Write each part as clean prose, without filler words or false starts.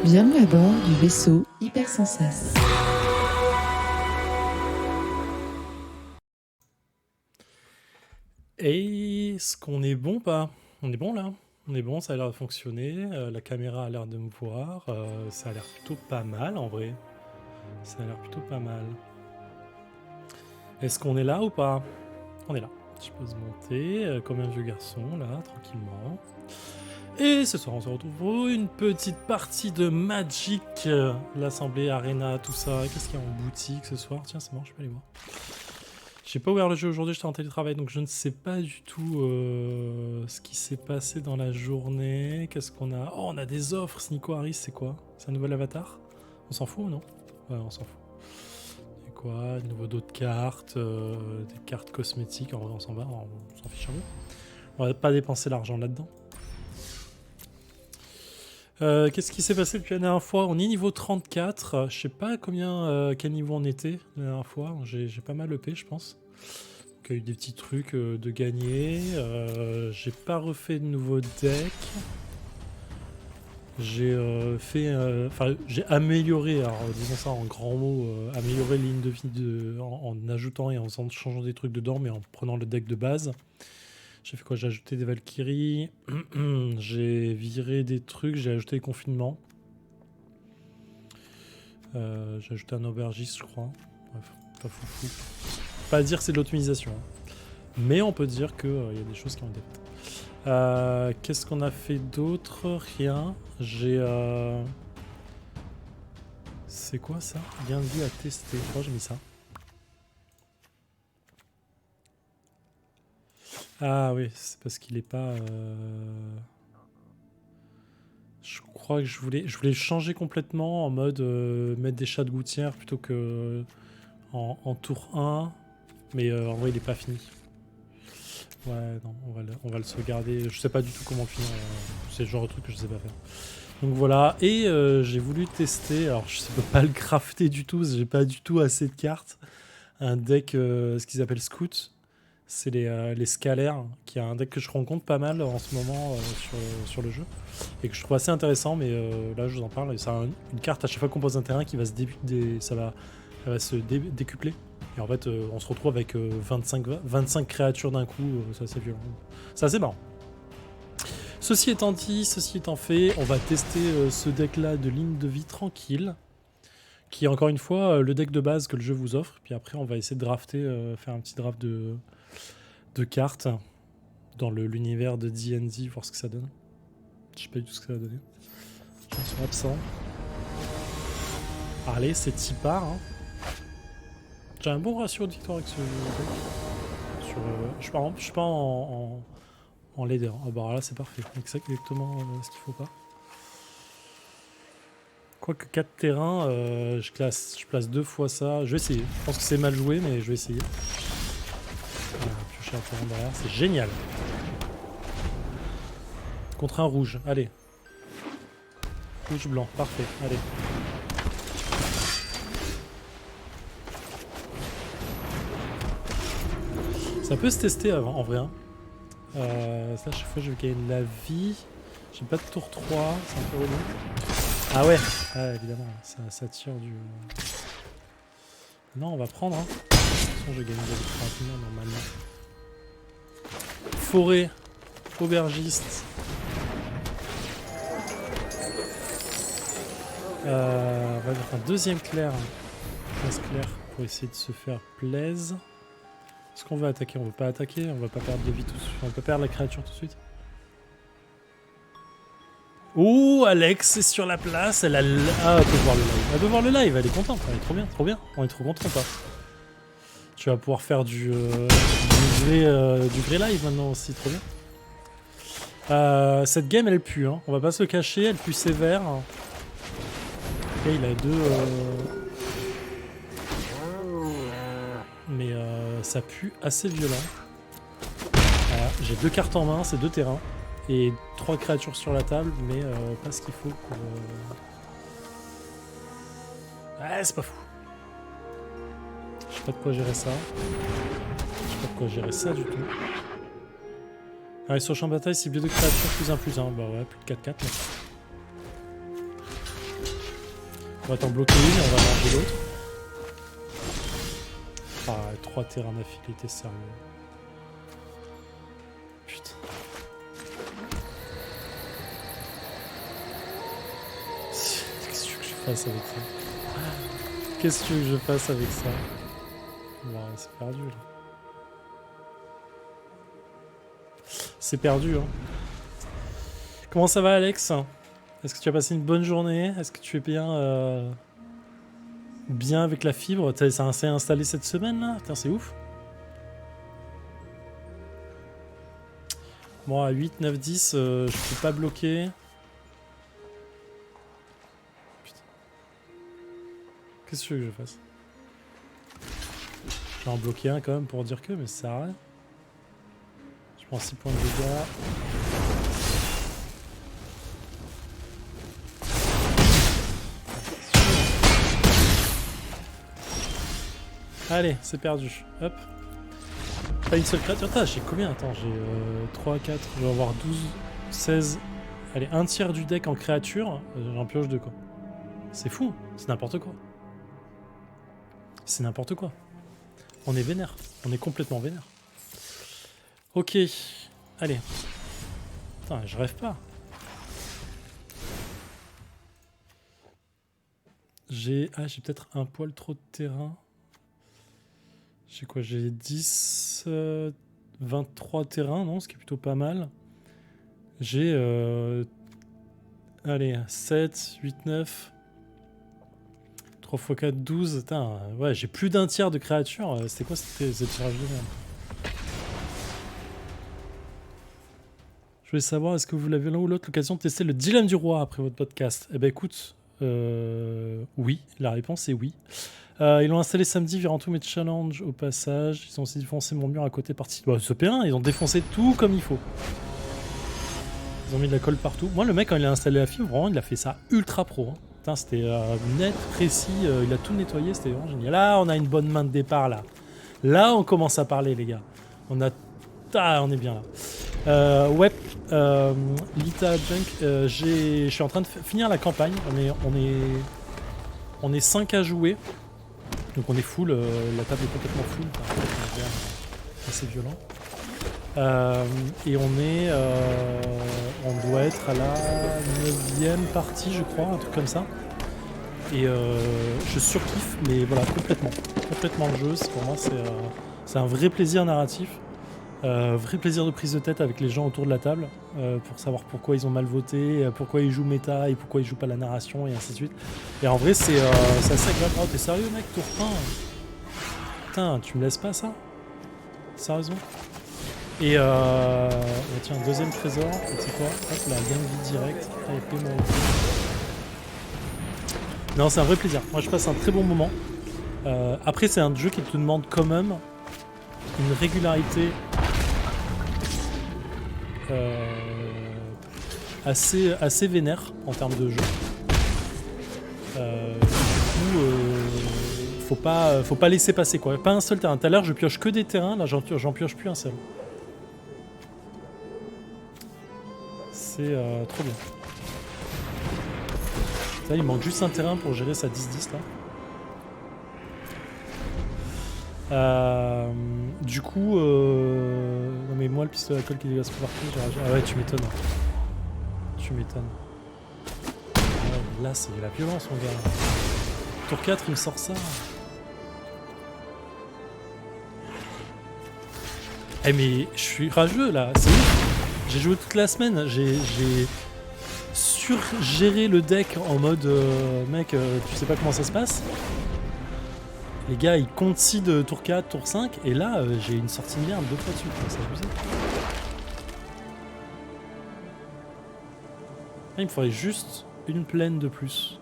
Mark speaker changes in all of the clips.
Speaker 1: Bienvenue à bord du vaisseau Hypersensas.
Speaker 2: Est-ce qu'on est bon pas? On est bon là? On est bon, ça a l'air de fonctionner, la caméra a l'air de me voir, ça a l'air plutôt pas mal en vrai. Ça a l'air plutôt pas mal. Est-ce qu'on est là ou pas? On est là. Je peux se monter comme un vieux garçon là, tranquillement. Et ce soir on se retrouve pour une petite partie de Magic, l'Assemblée, Arena, tout ça. Qu'est-ce qu'il y a en boutique ce soir? Tiens, c'est marrant, je peux aller voir. J'ai pas ouvert le jeu aujourd'hui, j'étais en télétravail, donc je ne sais pas du tout ce qui s'est passé dans la journée. Qu'est-ce qu'on a? Oh, on a des offres. Nico Harris, c'est quoi? C'est un nouvel avatar? On s'en fout ou non? Ouais, on s'en fout. Et quoi? De nouveau d'autres cartes, des cartes cosmétiques. En vrai, on s'en va, on s'en fiche un peu. On va pas dépenser l'argent là-dedans. Qu'est-ce qui s'est passé depuis la dernière fois? On est niveau 34. Je sais pas quel niveau on était la dernière fois. J'ai pas mal EP, je pense. Donc, il y a eu des petits trucs de gagner. J'ai pas refait de nouveau deck. J'ai j'ai amélioré, alors disons ça en grands mots, amélioré les lignes de vie en ajoutant et en changeant des trucs dedans, mais en prenant le deck de base. J'ai fait quoi? J'ai ajouté des Valkyries, j'ai viré des trucs, j'ai ajouté des confinements. J'ai ajouté un aubergiste, je crois. Bref, pas foufou. Pas dire que c'est de l'optimisation. Hein. Mais on peut dire qu'il y a des choses qui ont été faites. Qu'est-ce qu'on a fait d'autre? Rien. J'ai... C'est quoi ça? Bien vu à tester. Oh, j'ai mis ça. Ah oui, c'est parce qu'il est pas... Je crois que je voulais changer complètement en mode mettre des chats de gouttière plutôt que en tour 1. Mais en vrai, il est pas fini. Ouais, non, on va le sauvegarder. Je sais pas du tout comment le finir. C'est le genre de truc que je sais pas faire. Donc voilà. Et j'ai voulu tester. Alors, je peux pas le crafter du tout. J'ai pas du tout assez de cartes. Un deck, ce qu'ils appellent Scout. C'est les scalaires, qui est un deck que je rencontre pas mal en ce moment sur le jeu. Et que je trouve assez intéressant, mais là je vous en parle. C'est une carte à chaque fois qu'on pose un terrain qui va se décupler. Et en fait, on se retrouve avec 25 créatures d'un coup, c'est assez violent. C'est assez marrant. Ceci étant dit, ceci étant fait, on va tester ce deck-là de ligne de vie tranquille. Qui est encore une fois le deck de base que le jeu vous offre. Puis après, on va essayer de drafter, faire un petit draft de cartes dans l'univers de D&D, voir ce que ça donne. Je sais pas du tout ce que ça va donner. Les gens sont absents. Allez, c'est Tipar. Hein. J'ai un bon ratio de victoire avec ce deck. Je suis pas en leader. Ah bah là c'est parfait. Exactement ce qu'il faut pas. Quoique 4 terrains, je place 2 fois ça. Je vais essayer. Je pense que c'est mal joué, mais je vais essayer. Voilà, piocher un terrain derrière, c'est génial. Contre un rouge, allez. Rouge-blanc, parfait, allez. Ça peut se tester avant, en vrai. Hein. Ça, à chaque fois, je vais gagner de la vie. J'ai pas de tour 3, c'est un peu relou. Ah ouais, évidemment, ça tire du... Non, on va prendre. Hein. De toute façon, je vais gagner de la vie très rapidement, normalement. Forêt, aubergiste. On va mettre un deuxième clair. Clair pour essayer de se faire plaisir. Est-ce qu'on va attaquer? On veut pas attaquer, on va pas perdre de vie tout de suite. On va pas perdre la créature tout de suite. Oh, Alex est sur la place. Elle a. Ah, elle peut voir le live. Elle peut voir le live, elle est contente. Elle est trop bien, trop bien. On est trop content, pas. Tu vas pouvoir faire du vrai live maintenant aussi, trop bien. Cette game elle pue, hein. On va pas se le cacher, elle pue sévère. Ok, il a deux. Mais ça pue assez violent. Voilà, j'ai 2 cartes en main, c'est 2 terrains. Et 3 créatures sur la table, mais pas ce qu'il faut pour... Ouais, c'est pas fou. Je sais pas de quoi gérer ça. Je sais pas de quoi gérer ça du tout. Allez, sur le champ de bataille, c'est bien 2 créatures plus 1/1. Bah ouais, plus de 4/4. On va t'en bloquer une et on va manger l'autre. Ah, 3 terrains d'affilée, t'es sérieux? Putain. Qu'est-ce que tu veux que je fasse avec ça? Qu'est-ce que tu veux que je fasse avec ça? Bon, c'est perdu là. C'est perdu, hein. Comment ça va, Alex? Est-ce que tu as passé une bonne journée? Est-ce que tu es bien, bien avec la fibre? Ça s'est installé cette semaine là? Putain, c'est ouf. Bon, à 8, 9, 10, je peux pas bloquer. Putain. Qu'est-ce que tu veux que je fasse? Je vais en bloquer un quand même pour dire que, mais ça sert à rien. Je prends 6 points de dégâts. Allez, c'est perdu. Hop. Pas une seule créature. Attends, j'ai combien? Attends, j'ai 3, 4, je vais avoir 12, 16. Allez, un tiers du deck en créature. J'en pioche 2 quoi. C'est fou, c'est n'importe quoi. C'est n'importe quoi. On est vénère. On est complètement vénère. Ok. Allez. Putain, je rêve pas. J'ai peut-être un poil trop de terrain. J'ai quoi? J'ai 10, 23 terrains, non? Ce qui est plutôt pas mal. J'ai... allez, 7, 8, 9... 3 x 4, 12. Putain, ouais, j'ai plus d'un tiers de créatures. C'était quoi ce tirage de merde? Je voulais savoir, est-ce que vous l'avez l'un ou l'autre l'occasion de tester le dilemme du roi après votre podcast? Eh ben écoute, oui, la réponse est oui. Ils l'ont installé samedi, virant tous mes challenges au passage. Ils ont aussi défoncé mon mur à côté parti. Bah, ce P1, ils ont défoncé tout comme il faut. Ils ont mis de la colle partout. Moi, le mec, quand il a installé la fibre, vraiment, il a fait ça ultra pro. Hein. Putain, c'était net, précis. Il a tout nettoyé, c'était vraiment génial. Là, on a une bonne main de départ, là. Là, on commence à parler, les gars. On est bien, là. Ouais, Lita Junk, je suis en train de finir la campagne. On est 5 à jouer. Donc on est full, la table est complètement full, assez violent. Et on doit être à la 9e partie, je crois, un truc comme ça. Et je surkiffe, mais voilà, complètement le jeu. Pour moi, c'est un vrai plaisir narratif. Vrai plaisir de prise de tête avec les gens autour de la table pour savoir pourquoi ils ont mal voté, pourquoi ils jouent méta et pourquoi ils jouent pas la narration et ainsi de suite. Et en vrai, c'est assez agréable. Oh, t'es sérieux, mec? Tour 1? Putain, tu me laisses pas ça? Sérieusement? Et tiens, deuxième trésor. Tu sais quoi? Hop, la gain de vie direct. Allez, fais-moi. Non, c'est un vrai plaisir. Moi, je passe un très bon moment. Après, c'est un jeu qui te demande quand même une régularité assez vénère en termes de jeu. Du coup, faut pas laisser passer quoi. Pas un seul terrain. Tout à l'heure, je pioche que des terrains. Là, j'en pioche plus un seul. C'est trop bien. Ça, il manque juste un terrain pour gérer sa 10-10 là. Du coup, non mais moi le pistolet à colle qui dégage partout, ah ouais, tu m'étonnes. Tu m'étonnes. Ouais, là c'est la violence mon gars. Tour 4 il me sort ça. Eh mais je suis rageux là, c'est ouf. J'ai joué toute la semaine, j'ai surgéré le deck en mode mec tu sais pas comment ça se passe. Les gars, ils concedent tour 4, tour 5, et là, j'ai une sortie de merde 2 fois dessus, c'est abusé. Là, il me faudrait juste une plaine de plus,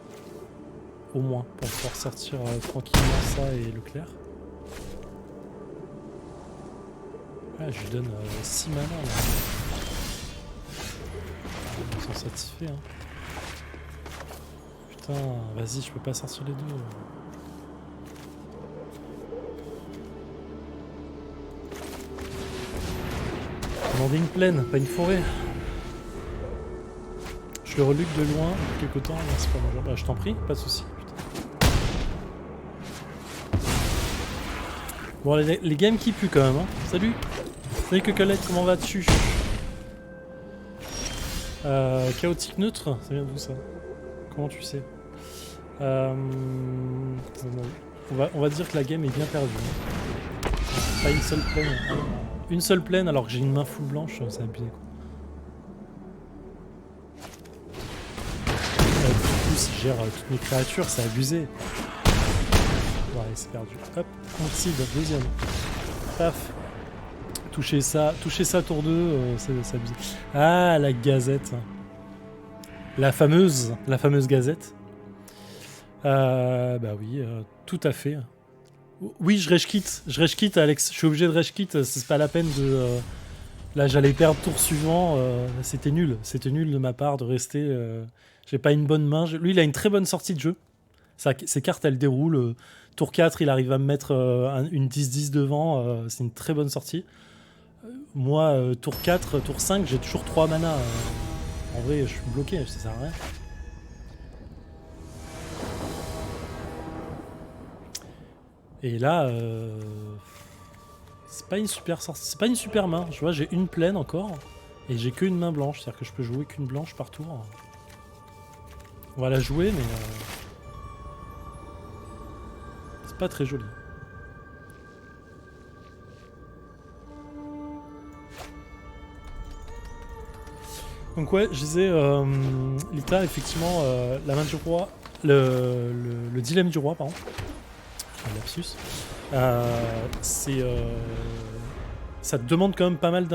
Speaker 2: au moins, pour pouvoir sortir tranquillement ça et le clair. Ouais, je lui donne 6 mana, là. Ils sont satisfaits, hein. Putain, vas-y, je peux pas sortir les deux. Demander une plaine, pas une forêt. Je le reluque de loin quelque temps, c'est pas majeur. Bah, je t'en prie, pas de soucis. Putain. Bon, les games qui puent quand même. Hein. Salut. Salut Cocolette, comment vas-tu? Chaotique neutre, ça vient d'où ça? Comment tu sais? On va dire que la game est bien perdue. Pas une seule plaine. Une seule plaine alors que j'ai une main full blanche, c'est abusé quoi. Du coup, si je gère toutes mes créatures, c'est abusé. Ouais, c'est perdu. Hop, concede, deuxième. Paf. Toucher ça tour 2, c'est abusé. Ah, la gazette. La fameuse gazette. Bah oui, tout à fait. Oui, je rage quitte, Alex. Je suis obligé de rage quitte. C'est pas la peine de. Là, j'allais perdre tour suivant. C'était nul de ma part de rester. J'ai pas une bonne main. Lui, il a une très bonne sortie de jeu. Ses cartes, elles déroulent. Tour 4, il arrive à me mettre une 10-10 devant. C'est une très bonne sortie. Moi, tour 4, tour 5, j'ai toujours 3 mana. En vrai, je suis bloqué, ça sert à rien. Et là, c'est pas une super sortie, c'est pas une super main. Je vois, j'ai une plaine encore et j'ai qu'une main blanche, c'est-à-dire que je peux jouer qu'une blanche par tour. On va la jouer, mais c'est pas très joli. Donc ouais, je disais, Lita, effectivement, la main du roi, le dilemme du roi, pardon. Lapsus. Ça te demande quand même pas mal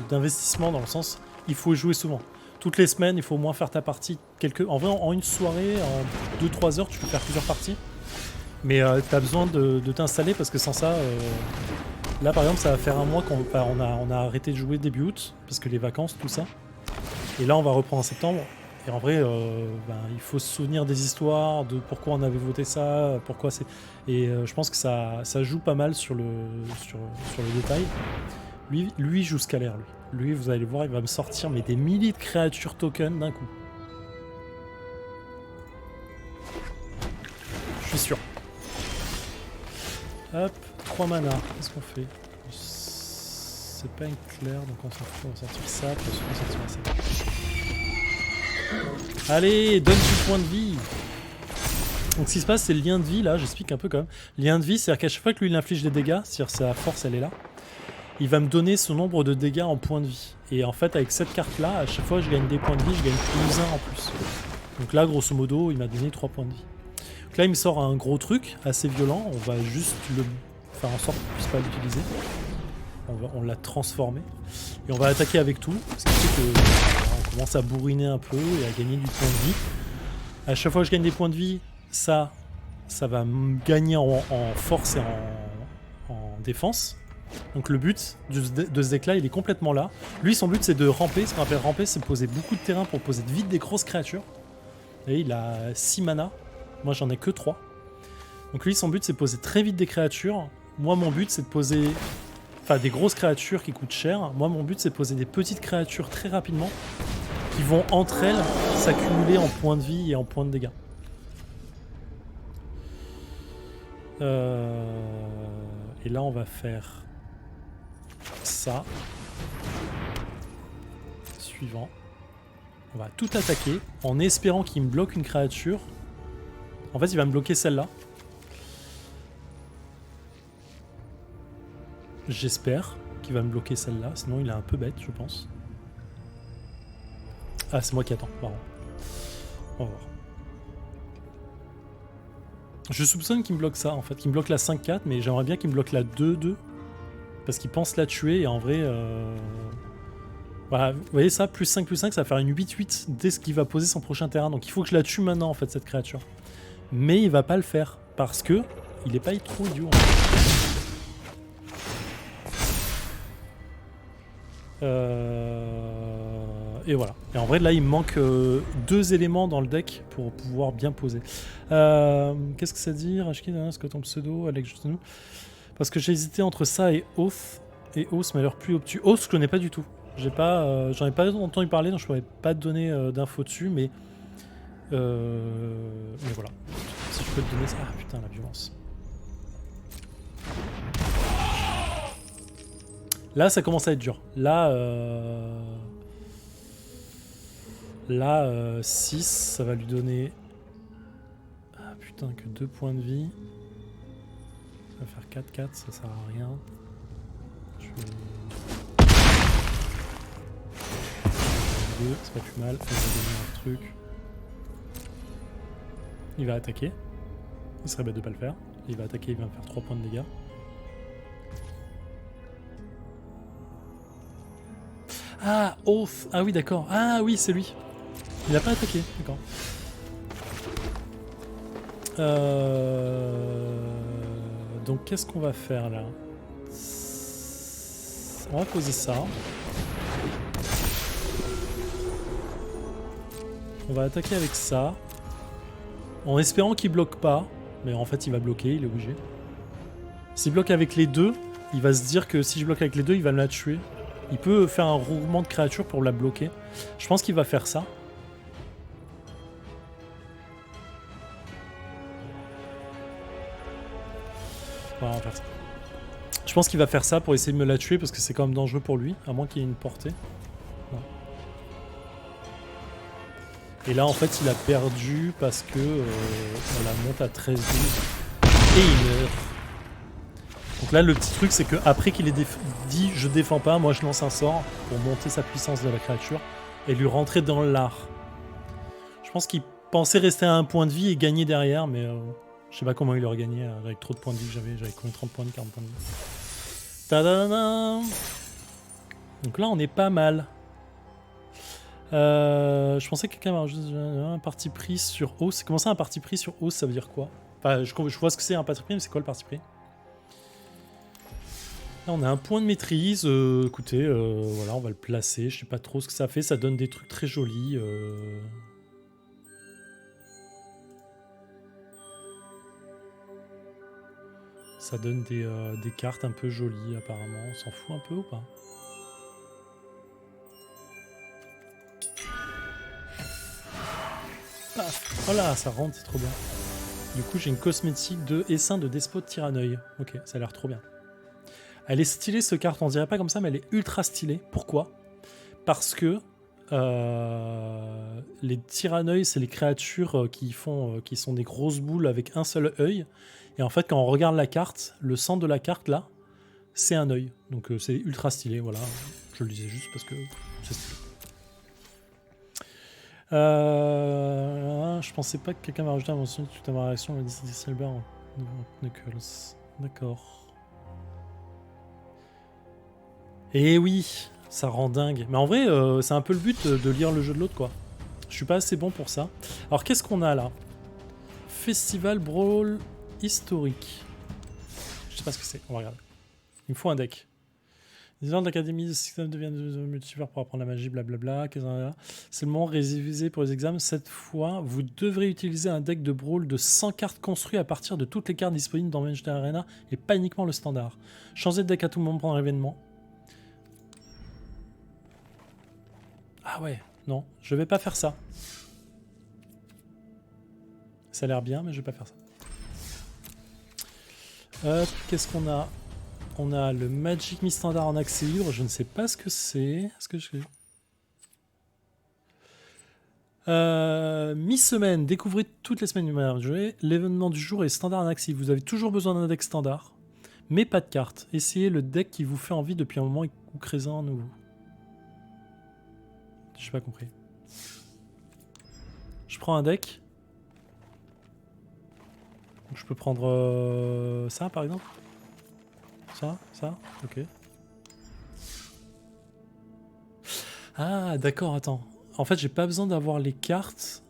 Speaker 2: d'investissement dans le sens, il faut jouer souvent. Toutes les semaines, il faut au moins faire ta partie. En vrai, en une soirée, en 2-3 heures, tu peux faire plusieurs parties. Mais tu as besoin de t'installer parce que sans ça, là par exemple, ça va faire un mois qu'on a arrêté de jouer début août parce que les vacances, tout ça. Et là, on va reprendre en septembre. Et en vrai, il faut se souvenir des histoires, de pourquoi on avait voté ça, pourquoi c'est. Et je pense que ça joue pas mal sur le détail. Lui joue scalaire, lui. Lui, vous allez voir, il va me sortir mais des milliers de créatures tokens d'un coup. Je suis sûr. Hop, 3 mana. Qu'est-ce qu'on fait? C'est pas éclair, donc on s'en fout, on va sortir ça, puis on sortira ça. Allez, donne du point de vie. Donc ce qui se passe, c'est le lien de vie, là, j'explique un peu quand même. Lien de vie, c'est-à-dire qu'à chaque fois que lui il inflige des dégâts, c'est-à-dire sa force, elle est là, il va me donner son nombre de dégâts en points de vie. Et en fait, avec cette carte-là, à chaque fois je gagne des points de vie, je gagne plus 1 en plus. Donc là, grosso modo, il m'a donné 3 points de vie. Donc là, il me sort un gros truc, assez violent, on va juste le faire en sorte qu'on puisse pas l'utiliser. On l'a transformé. Et on va attaquer avec tout, ce qui fait que on commence à bourriner un peu et à gagner du point de vie. À chaque fois que je gagne des points de vie, ça va me gagner en force et en défense. Donc le but de ce deck là, il est complètement là. Lui, son but c'est de ramper. Ce qu'on appelle ramper, c'est poser beaucoup de terrain pour poser vite des grosses créatures. Et il a 6 mana. Moi j'en ai que 3. Donc lui, son but c'est de poser très vite des créatures. Moi, mon but c'est de poser des grosses créatures qui coûtent cher. Moi, mon but c'est de poser des petites créatures très rapidement qui vont entre elles s'accumuler en points de vie et en points de dégâts. Et là, on va faire ça. Suivant. On va tout attaquer en espérant qu'il me bloque une créature. En fait, il va me bloquer celle-là. J'espère qu'il va me bloquer celle-là, sinon il est un peu bête, je pense. Ah, c'est moi qui attends, pardon. On va voir. Je soupçonne qu'il me bloque ça, en fait, qu'il me bloque la 5-4, mais j'aimerais bien qu'il me bloque la 2-2. Parce qu'il pense la tuer, et en vrai... Voilà, vous voyez ça, plus 5, ça va faire une 8-8 dès ce qu'il va poser son prochain terrain. Donc il faut que je la tue maintenant, en fait, cette créature. Mais il va pas le faire, parce que il est pas trop idiot, en fait. Et voilà. Et en vrai, là, il me manque 2 éléments dans le deck pour pouvoir bien poser. Qu'est-ce que ça dit, Rashkid, ce que ton pseudo, Alex, juste nous. Parce que j'ai hésité entre ça et Oath. Et Oath m'a l'air plus obtus. Oath, je connais pas du tout. J'en ai pas entendu parler, donc je pourrais pas te donner d'infos dessus, mais voilà. Si je peux te donner ça. Ah putain, la violence. Là, ça commence à être dur. Là, 6, ça va lui donner... Ah putain, que 2 points de vie. Ça va faire 4-4, ça sert à rien. Je vais... 2, c'est pas plus mal. On va donner un truc. Il va attaquer. Il serait bête de pas le faire. Il va attaquer, il va me faire 3 points de dégâts. Ah, Oath. Ah oui, d'accord. Ah oui, c'est lui. Il a pas attaqué, d'accord. Donc qu'est-ce qu'on va faire là? On va poser ça. On va attaquer avec ça. En espérant qu'il bloque pas. Mais en fait il va bloquer, il est obligé. S'il bloque avec les deux, il va se dire que si je bloque avec les deux, il va me la tuer. Il peut faire un roulement de créature pour la bloquer. Je pense qu'il va faire ça. Ouais, on va faire ça. Je pense qu'il va faire ça pour essayer de me la tuer parce que c'est quand même dangereux pour lui, à moins qu'il y ait une portée. Non. Et là, en fait, il a perdu parce que on la monte à 13-12 et il meurt. Donc là, le petit truc, c'est que après qu'il ait dit je défends pas, moi je lance un sort pour monter sa puissance de la créature et lui rentrer dans l'art. Je pense qu'il pensait rester à un point de vie et gagner derrière, mais je sais pas comment il aurait gagné avec trop de points de vie que j'avais combien, 30 points de 40 points de vie. Tadadam. Donc là, on est pas mal. Je pensais que quelqu'un avait juste un parti pris sur hausse. Comment ça, un parti pris sur hausse, ça veut dire quoi? Enfin, je vois ce que c'est un parti pris, mais c'est quoi le parti pris? Là, on a un point de maîtrise. Écoutez, voilà, on va le placer. Je sais pas trop ce que ça fait. Ça donne des trucs très jolis. Ça donne des cartes un peu jolies, apparemment. On s'en fout un peu ou pas? Paf! Voilà, ça rentre, c'est trop bien. Du coup, j'ai une cosmétique de essaim de despote Tyranneuil. Ok, ça a l'air trop bien. Elle est stylée, cette carte. On dirait pas comme ça, mais elle est ultra stylée. Pourquoi? Parce que les Tyranneuil, c'est les créatures qui sont des grosses boules avec un seul œil. Et en fait, quand on regarde la carte, le centre de la carte, là, c'est un œil. Donc c'est ultra stylé, voilà. Je le disais juste parce que c'est stylé. Je pensais pas que quelqu'un m'a rajouté un mention tout à ma réaction. On m'a dit c'était Silver Knuckles. D'accord. Et oui, ça rend dingue. Mais en vrai, c'est un peu le but de lire le jeu de l'autre, quoi. Je suis pas assez bon pour ça. Alors, qu'est-ce qu'on a là? Festival Brawl historique. Je sais pas ce que c'est. On va regarder. Il me faut un deck. Les gens de l'académie de système deviennent multivers pour apprendre la magie, blablabla. C'est le moment révisé pour les examens. Cette fois, vous devrez utiliser un deck de Brawl de 100 cartes construit à partir de toutes les cartes disponibles dans Magic Arena et pas uniquement le standard. Changez de deck à tout moment pendant l'événement. Ah ouais, non, je vais pas faire ça. Ça a l'air bien, mais je vais pas faire ça. Qu'est-ce qu'on a? On a le Magic Mi-Standard en accès libre. Je ne sais pas ce que c'est. Est-ce que je... Mi-semaine, découvrez toutes les semaines du manière de jouer. L'événement du jour est standard en accès. Vous avez toujours besoin d'un deck standard, mais pas de cartes. Essayez le deck qui vous fait envie depuis un moment ou créez-en un nouveau. J'ai pas compris. Je prends un deck. Donc je peux prendre ça par exemple. Ça, ok. Ah, d'accord, attends. En fait, j'ai pas besoin d'avoir les cartes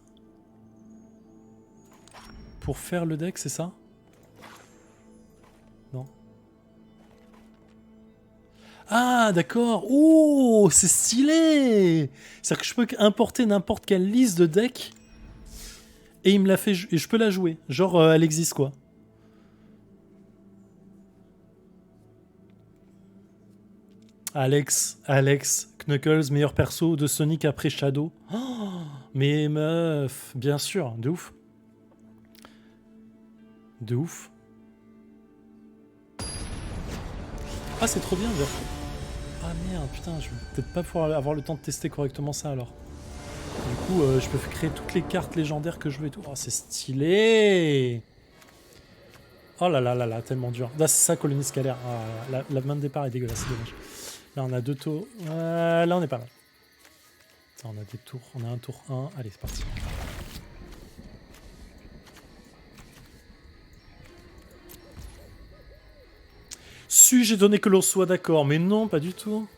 Speaker 2: pour faire le deck, c'est ça? Non. Ah, d'accord. Oh, c'est stylé! C'est-à-dire que je peux importer n'importe quelle liste de deck et il me la fait et je peux la jouer. Genre, elle existe, quoi. Alex, Knuckles, meilleur perso de Sonic après Shadow. Oh, mais meuf, bien sûr, de ouf. De ouf. Ah, c'est trop bien, Ah merde, putain, je vais peut-être pas pouvoir avoir le temps de tester correctement ça alors. Du coup, je peux créer toutes les cartes légendaires que je veux et tout. Oh, c'est stylé! Oh là là là là, tellement dur. Là, c'est ça, colonie scalaire. Ah, la main de départ est dégueulasse, c'est dommage. Là, on a 2 tours. Là, on est pas mal. Ça, on a des tours. On a un tour 1. Allez, c'est parti. Suis-je donné que l'on soit d'accord? Mais non, pas du tout.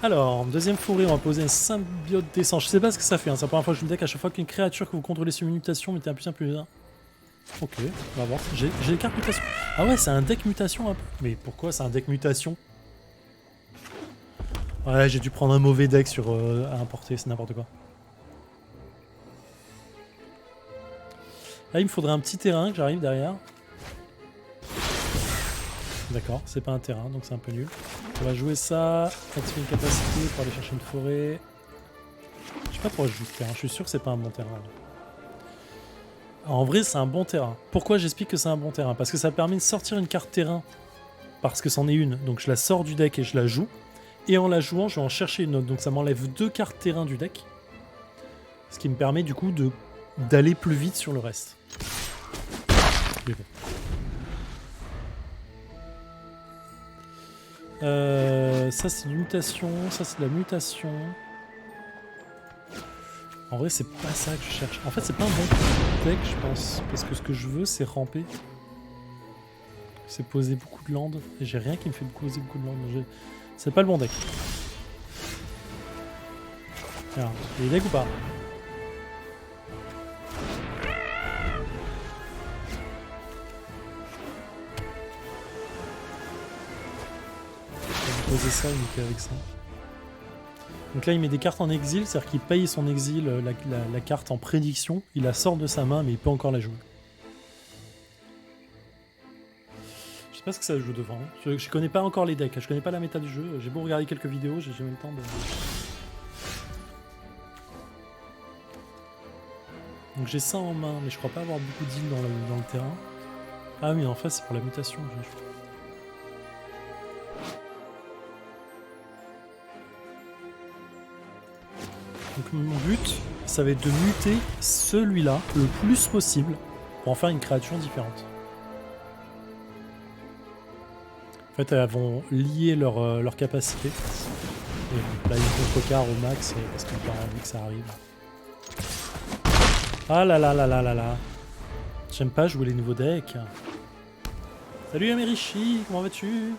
Speaker 2: Alors, deuxième fourré, on va poser un symbiote descend. Je sais pas ce que ça fait, hein. C'est la première fois que je me deck à chaque fois qu'une créature que vous contrôlez sur une mutation, mettez un plus 1. Ok, on va voir. J'ai les cartes mutation. Ah ouais, c'est un deck mutation un peu. Mais pourquoi c'est un deck mutation? Ouais, j'ai dû prendre un mauvais deck sur à importer, c'est n'importe quoi. Là, il me faudrait un petit terrain que j'arrive derrière. D'accord, c'est pas un terrain, donc c'est un peu nul. On va jouer ça, activer une capacité pour aller chercher une forêt. Je sais pas pourquoi je joue ce terrain, je suis sûr que c'est pas un bon terrain. En vrai, c'est un bon terrain. Pourquoi j'explique que c'est un bon terrain? Parce que ça permet de sortir une carte terrain, parce que c'en est une, donc je la sors du deck et je la joue. Et en la jouant, je vais en chercher une autre, donc ça m'enlève 2 cartes terrain du deck. Ce qui me permet du coup d'aller plus vite sur le reste. Mais bon. Ça c'est une mutation, ça c'est de la mutation. En vrai c'est pas ça que je cherche. En fait c'est pas un bon deck je pense. Parce que ce que je veux c'est ramper. C'est poser beaucoup de land. Et j'ai rien qui me fait poser beaucoup de land. C'est pas le bon deck. Alors, il est deck ou pas? Poser ça, il me fait avec ça. Donc là, il met des cartes en exil, c'est-à-dire qu'il paye son exil, la carte en prédiction, il la sort de sa main, mais il peut encore la jouer. Je sais pas ce que ça joue devant. Je connais pas encore les decks, je connais pas la méta du jeu. J'ai beau regarder quelques vidéos, j'ai jamais eu le temps de... Donc j'ai ça en main, mais je crois pas avoir beaucoup d'îles dans le terrain. Ah oui, en fait, c'est pour la mutation que j'ai joué. Donc mon but, ça va être de muter celui-là le plus possible pour en faire une créature différente. En fait, elles vont lier leur capacité. Et là, ils contrecarrent au max parce qu'on n'a pas envie que ça arrive. Ah là là là là là là. J'aime pas jouer les nouveaux decks. Salut Américhi, comment vas-tu?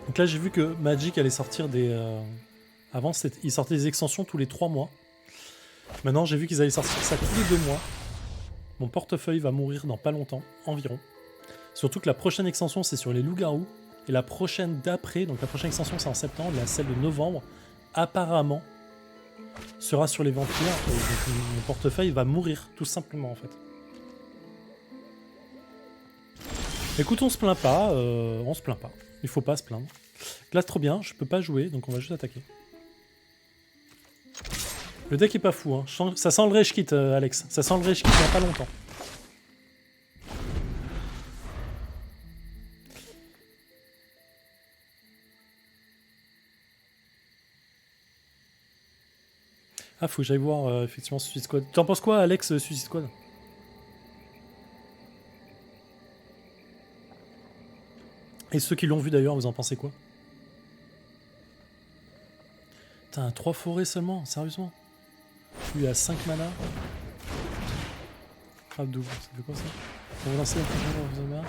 Speaker 2: Donc là j'ai vu que Magic allait sortir des... Avant ils sortaient des extensions tous les 3 mois. Maintenant j'ai vu qu'ils allaient sortir ça tous les 2 mois. Mon portefeuille va mourir dans pas longtemps, environ. Surtout que la prochaine extension c'est sur les loups-garous. Et la prochaine d'après, donc la prochaine extension c'est en septembre, et celle de novembre, apparemment, sera sur les vampires. Et donc mon portefeuille va mourir, tout simplement en fait. Écoute, on se plaint pas, on se plaint pas. Il faut pas se plaindre. Là, trop bien, je peux pas jouer, donc on va juste attaquer. Le deck est pas fou, hein. Ça sent le rage kit, Alex. Ça sent le rage kit il y a pas longtemps. Ah, faut que j'aille voir effectivement Suicide Squad. T'en penses quoi, Alex, Suicide Squad? Et ceux qui l'ont vu d'ailleurs, vous en pensez quoi? Putain, 3 forêts seulement, sérieusement? Je suis à 5 mana. Frappe double, ça fait quoi ça? On va lancer la prochaine dans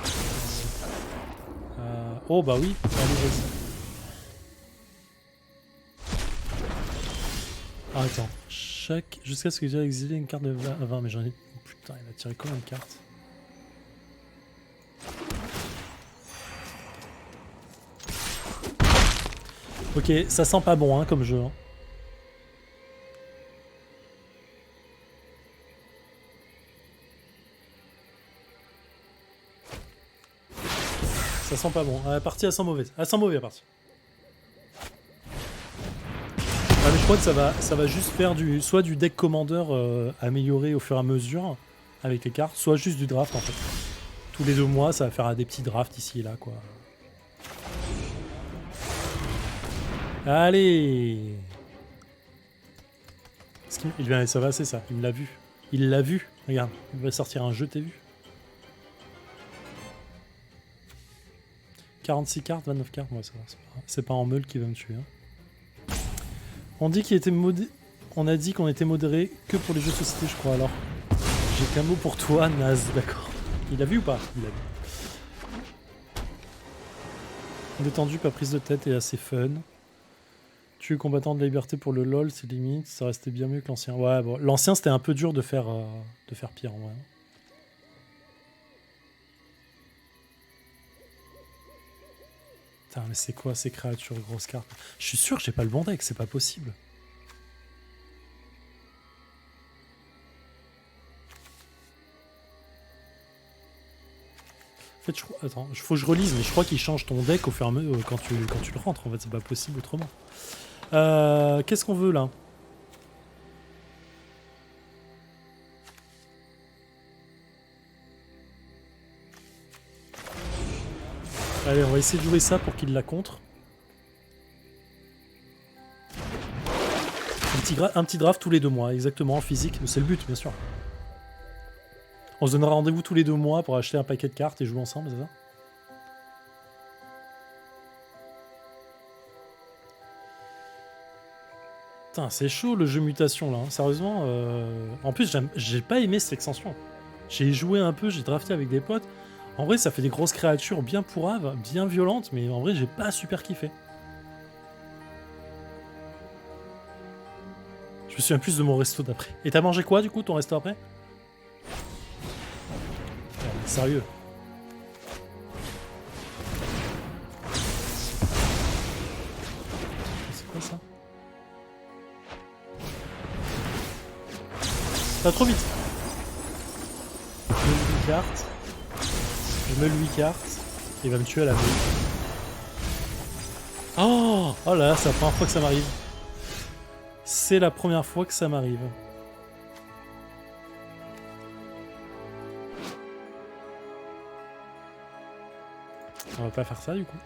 Speaker 2: oh bah oui, allez vas-y. Ah, attends, jusqu'à ce que j'ai exilé une carte de 20, mais j'en ai... Oh, putain, il a tiré combien de cartes? Ok, ça sent pas bon hein, comme jeu. Hein. Ça sent pas bon. Partie, elle sent mauvaise. Elle sent mauvais, la partie. crois que ça va juste faire soit du deck commander amélioré au fur et à mesure avec les cartes, soit juste du draft en fait. Tous les 2 mois, ça va faire des petits drafts ici et là, quoi. Allez! Ça va, c'est ça. Il me l'a vu. Il l'a vu. Regarde, il va sortir un jeu, t'as vu? 46 cartes, 29 cartes, ouais, ça va. C'est pas en meule qui va me tuer. Hein. On dit qu'il était On a dit qu'on était modéré que pour les jeux de société, je crois. Alors, j'ai qu'un mot pour toi, naze. D'accord. Il a vu ou pas? Il a vu. Détendu, pas prise de tête et assez fun. Tu es combattant de la liberté pour le LOL, c'est limite. Ça restait bien mieux que l'ancien. Ouais, bon, l'ancien c'était un peu dur de faire pire en vrai. Putain, mais c'est quoi ces créatures grosses cartes? Je suis sûr que j'ai pas le bon deck, c'est pas possible. En fait, attends, faut que je relise, mais je crois qu'il change ton deck au fur et à mesure quand tu le rentres. En fait, c'est pas possible autrement. Qu'est-ce qu'on veut là? Allez, on va essayer de jouer ça pour qu'il la contre. Un petit draft tous les 2 mois, exactement, en physique. C'est le but, bien sûr. On se donnera rendez-vous tous les 2 mois pour acheter un paquet de cartes et jouer ensemble, c'est ça? Putain, c'est chaud le jeu mutation là, hein. Sérieusement. En plus, j'ai pas aimé cette extension. J'ai joué un peu, j'ai drafté avec des potes. En vrai, ça fait des grosses créatures bien pourraves, bien violentes, mais en vrai, j'ai pas super kiffé. Je me souviens plus de mon resto d'après. Et t'as mangé quoi du coup, ton resto après? Sérieux. C'est quoi ça? Ça va trop vite. Je mets 8 cartes. Je mets 8 cartes. Il va me tuer à la main. Oh, oh là là, c'est la première fois que ça m'arrive. C'est la première fois que ça m'arrive. On va pas faire ça du coup.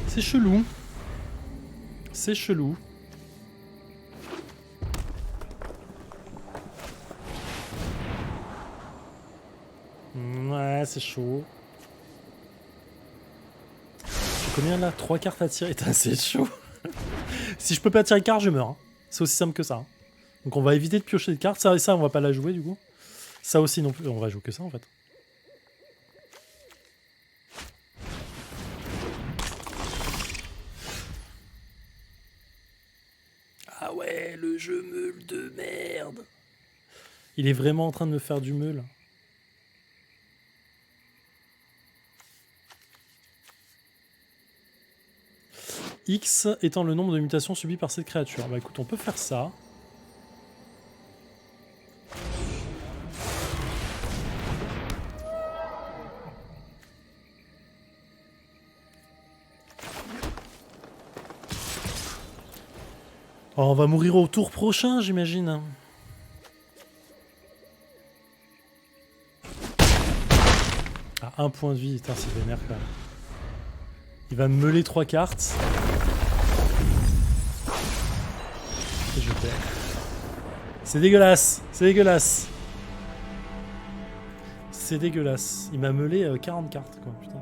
Speaker 2: C'est chelou. C'est chelou. Ouais, c'est chaud. J'ai combien là? 3 cartes à tirer. C'est chaud. Si je peux pas tirer de carte, je meurs. Hein. C'est aussi simple que ça. Hein. Donc on va éviter de piocher des cartes. Ça, on va pas la jouer du coup. Ça aussi non plus. On va jouer que ça en fait. Ah ouais, le jeu meule de merde. Il est vraiment en train de me faire du meule. X étant le nombre de mutations subies par cette créature. Bah écoute, on peut faire ça. Oh, on va mourir au tour prochain, j'imagine. Ah, 1 point de vie, putain, c'est vénère quand même. Il va me meuler 3 cartes. Et je perds. C'est dégueulasse, c'est dégueulasse. C'est dégueulasse. Il m'a meulé 40 cartes, quoi, putain.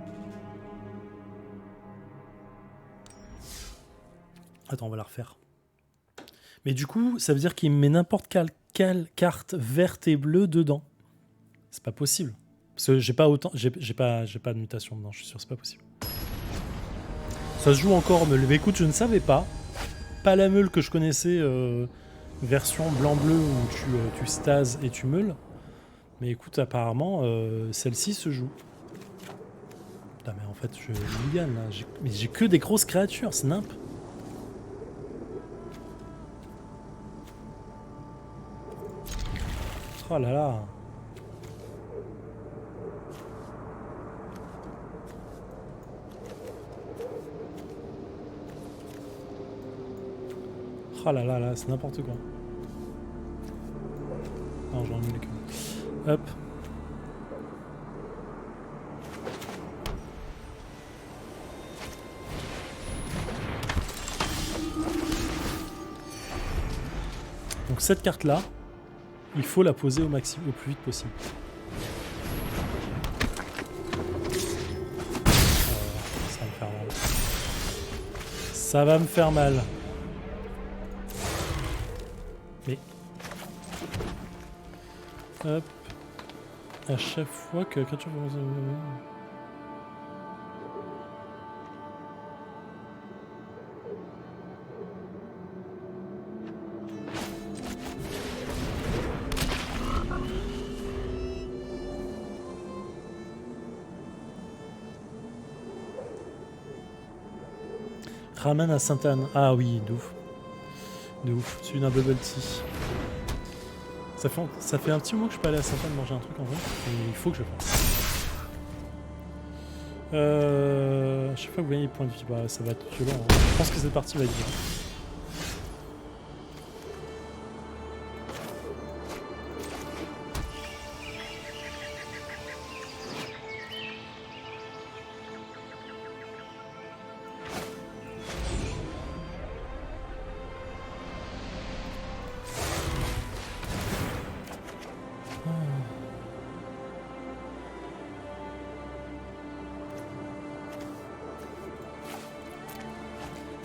Speaker 2: Attends, on va la refaire. Mais du coup, ça veut dire qu'il me met n'importe quelle carte verte et bleue dedans. C'est pas possible. Parce que j'ai pas autant. J'ai pas de mutation dedans, je suis sûr, c'est pas possible. Ça se joue encore meule. Mais écoute, je ne savais pas. Pas la meule que je connaissais, version blanc-bleu où tu stases et tu meules. Mais écoute, apparemment, celle-ci se joue. Putain, mais en fait, je Liliane, là. Mais j'ai que des grosses créatures, c'est nimp. Oh là là. Oh là là là, c'est n'importe quoi. Non, j'en ai mis que. Hop. Donc cette carte là, il faut la poser au maximum, au plus vite possible. Ça va me faire mal. Ça va me faire mal. Mais hop, à chaque fois que créature ramène à Sainte-Anne. Ah oui, de ouf. De ouf, celui d'un bubble tea. Ça fait un petit moment que je peux aller à Sainte-Anne manger un truc en vrai. Et il faut que je le fasse. À chaque fois que vous voyez les points de vie, bah, ça va être violent. Hein. Je pense que cette partie va être bien.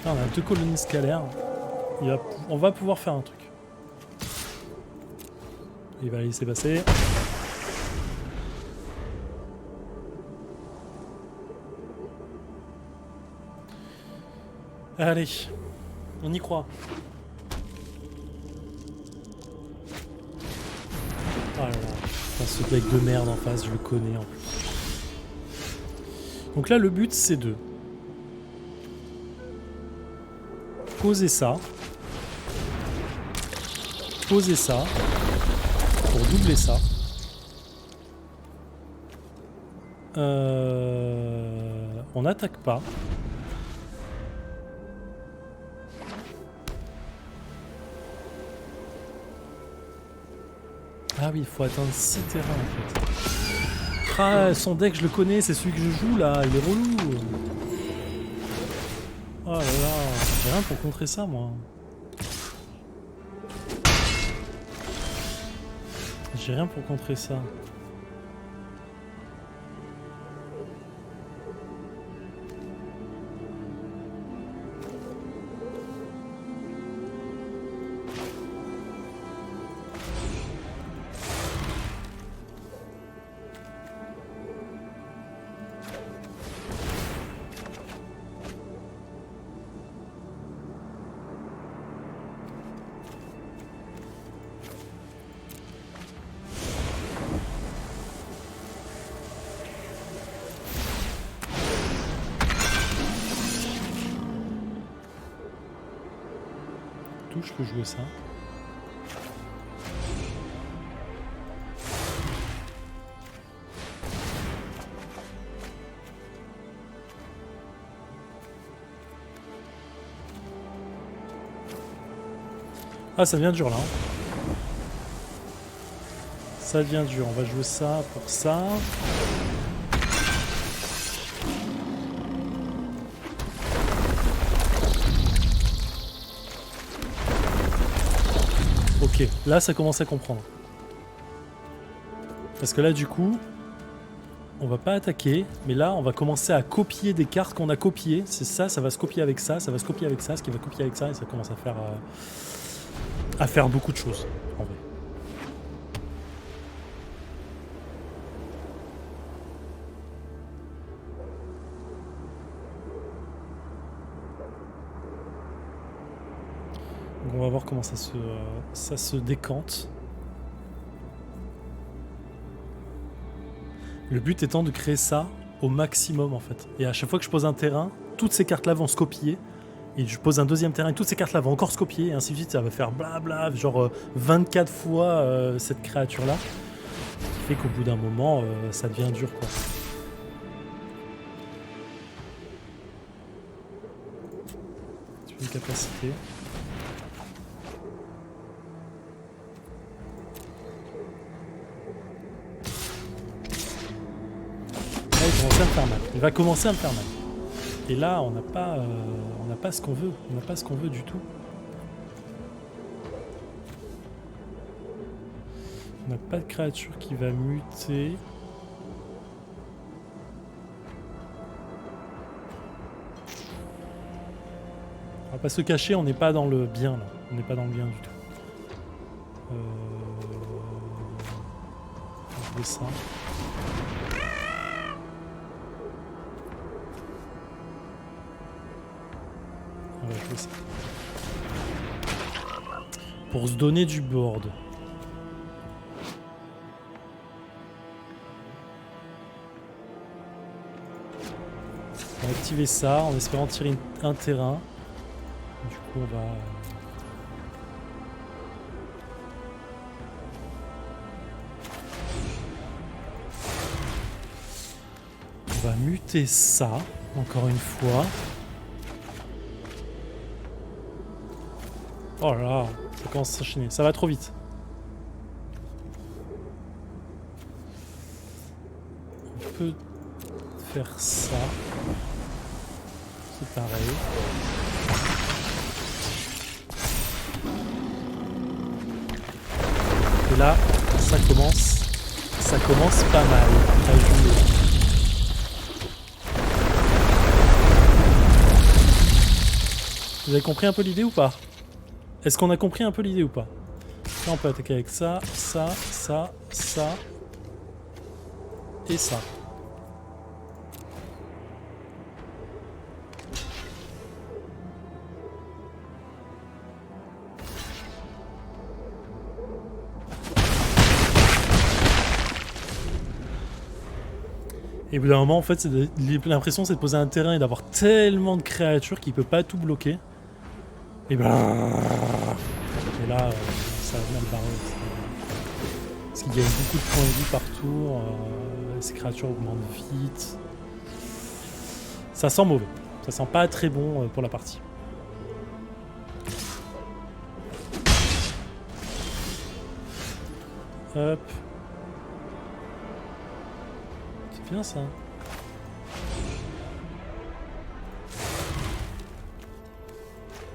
Speaker 2: Là, on a 2 colonies scalaires. On va pouvoir faire un truc. Il va laisser passer. Allez, on y croit. Ah là là, ce deck de merde en face, je le connais en plus. Donc là, le but, c'est de poser ça pour doubler ça. On n'attaque pas. Ah oui, il faut atteindre 6 terrains en fait. Ah, son deck, je le connais, c'est celui que je joue là, il est relou. Oh là là, j'ai rien pour contrer ça moi. J'ai rien pour contrer ça. Je peux jouer ça. Ah, ça devient dur là. Ça devient dur. On va jouer ça pour ça. Ok, là ça commence à comprendre. Parce que là du coup, on va pas attaquer, mais là on va commencer à copier des cartes qu'on a copiées. C'est ça, ça va se copier avec ça, ça va se copier avec ça, ce qui va copier avec ça, et ça commence à faire beaucoup de choses en vrai. Donc on va voir comment ça se décante. Le but étant de créer ça au maximum en fait. Et à chaque fois que je pose un terrain, toutes ces cartes là vont se copier. Et je pose un deuxième terrain et toutes ces cartes là vont encore se copier. Et ainsi de suite, ça va faire blabla, genre 24 fois cette créature là. Ce qui fait qu'au bout d'un moment, ça devient dur quoi. Une capacité. Là, il commence à me faire mal. Il va commencer à me faire mal. Et là, on n'a pas ce qu'on veut. On n'a pas ce qu'on veut du tout. On n'a pas de créature qui va muter. On va pas se cacher, on n'est pas dans le bien là. On n'est pas dans le bien du tout. Je vais ça. On va jouer ça. Pour se donner du board. On va activer ça en espérant tirer un terrain. Du coup, on va... On va muter ça, encore une fois. Oh là là, ça commence à s'enchaîner. Ça va trop vite. On peut faire ça. C'est pareil. Et là, ça commence pas mal à jouer. Vous avez compris un peu l'idée ou pas? Est-ce qu'on a compris un peu l'idée ou pas? Là, on peut attaquer avec ça, ça, ça, ça et ça. Et au bout d'un moment, en fait, l'impression c'est de poser un terrain et d'avoir tellement de créatures qu'il peut pas tout bloquer. Et ben... Et là, ça va mal barrer. Parce qu'il gagne beaucoup de points de vie par tour. Ces créatures augmentent vite. Ça sent mauvais. Ça sent pas très bon pour la partie. Hop. C'est bien ça.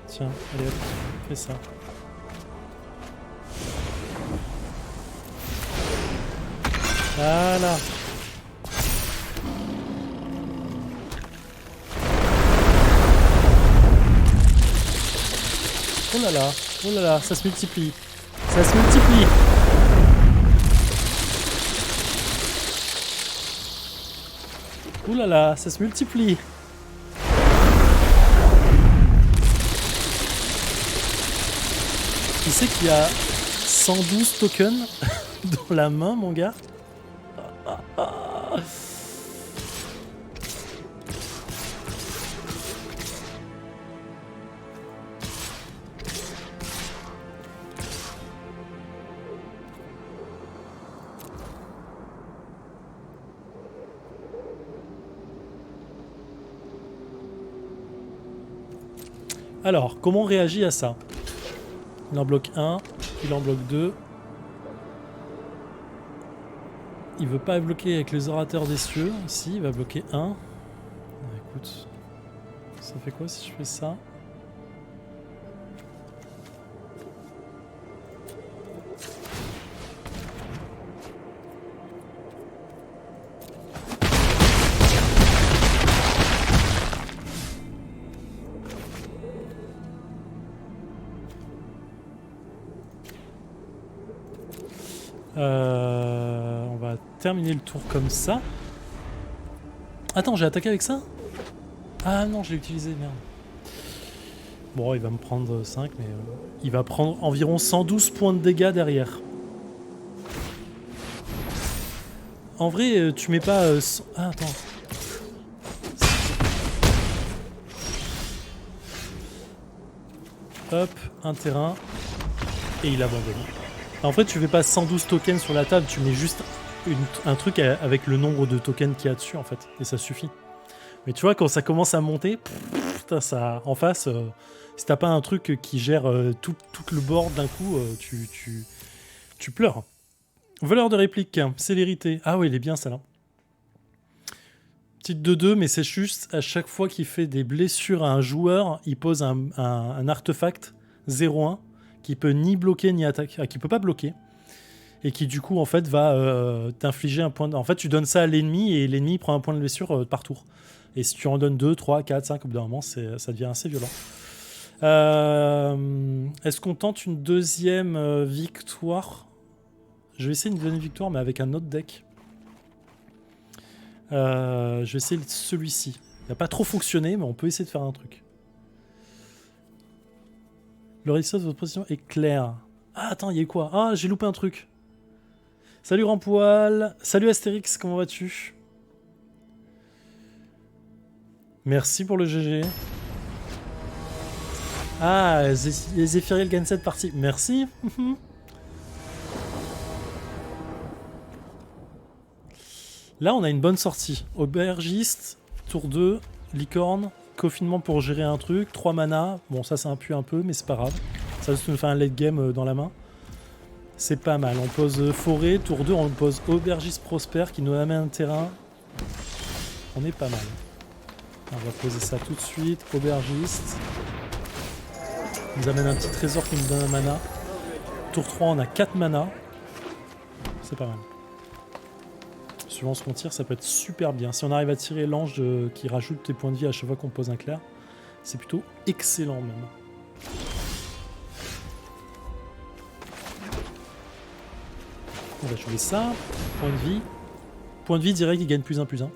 Speaker 2: Tiens, allez hop, fais ça. Voilà. Oh là là, ça se multiplie. Ça se multiplie. Ouh là là, ça se multiplie. Tu sais qu'il y a 112 tokens dans la main, mon gars. Alors, comment on réagit à ça? Il en bloque 1, il en bloque 2. Il veut pas bloquer avec les orateurs des cieux. Si, il va bloquer 1. Ah, écoute, ça fait quoi si je fais ça? On va terminer le tour comme ça. Attends, j'ai attaqué avec ça? Ah non, je l'ai utilisé, merde. Bon, il va me prendre 5, mais il va prendre environ 112 points de dégâts derrière. En vrai, tu mets pas... Ah, attends. hop, un terrain, et il abandonne. En fait, tu fais pas 112 tokens sur la table, tu mets juste un truc avec le nombre de tokens qu'il y a dessus, en fait, et ça suffit. Mais tu vois, quand ça commence à monter, putain, ça, en face, si t'as pas un truc qui gère tout le board d'un coup, tu pleures. Voleur de réplique, célérité. Ah oui, il est bien, celle-là. Petite 2-2, mais c'est juste à chaque fois qu'il fait des blessures à un joueur, il pose un artefact 0-1 qui peut ni bloquer ni attaquer, qui peut pas bloquer, et qui du coup en fait va t'infliger un point. En fait, tu donnes ça à l'ennemi et l'ennemi prend un point de blessure par tour. Et si tu en donnes 2, 3, 4, 5, au bout d'un moment, ça devient assez violent. Est-ce qu'on tente une deuxième victoire? Je vais essayer une deuxième victoire, mais avec un autre deck. Je vais essayer celui-ci. Il n'a pas trop fonctionné, mais on peut essayer de faire un truc. Le résultat de votre position est clair. Ah, attends, il y a quoi? Ah, j'ai loupé un truc. Salut Rampoil. Salut Astérix, comment vas-tu? Merci pour le GG. Ah, Zéphiriel gagne cette partie. Merci. Là, on a une bonne sortie. Aubergiste, tour 2, licorne, confinement pour gérer un truc, 3 mana. Bon, ça impue un peu, mais c'est pas grave. Ça nous fait un late game dans la main. C'est pas mal. On pose forêt, tour 2, on pose aubergiste prospère qui nous amène un terrain. On est pas mal. On va poser ça tout de suite. Aubergiste. Il nous amène un petit trésor qui nous donne un mana. Tour 3, on a 4 mana. C'est pas mal. Suivant ce qu'on tire, ça peut être super bien. Si on arrive à tirer l'ange qui rajoute tes points de vie à chaque fois qu'on pose un clair, c'est plutôt excellent même. On va jouer ça. Point de vie. Point de vie direct, il gagne +1/+1.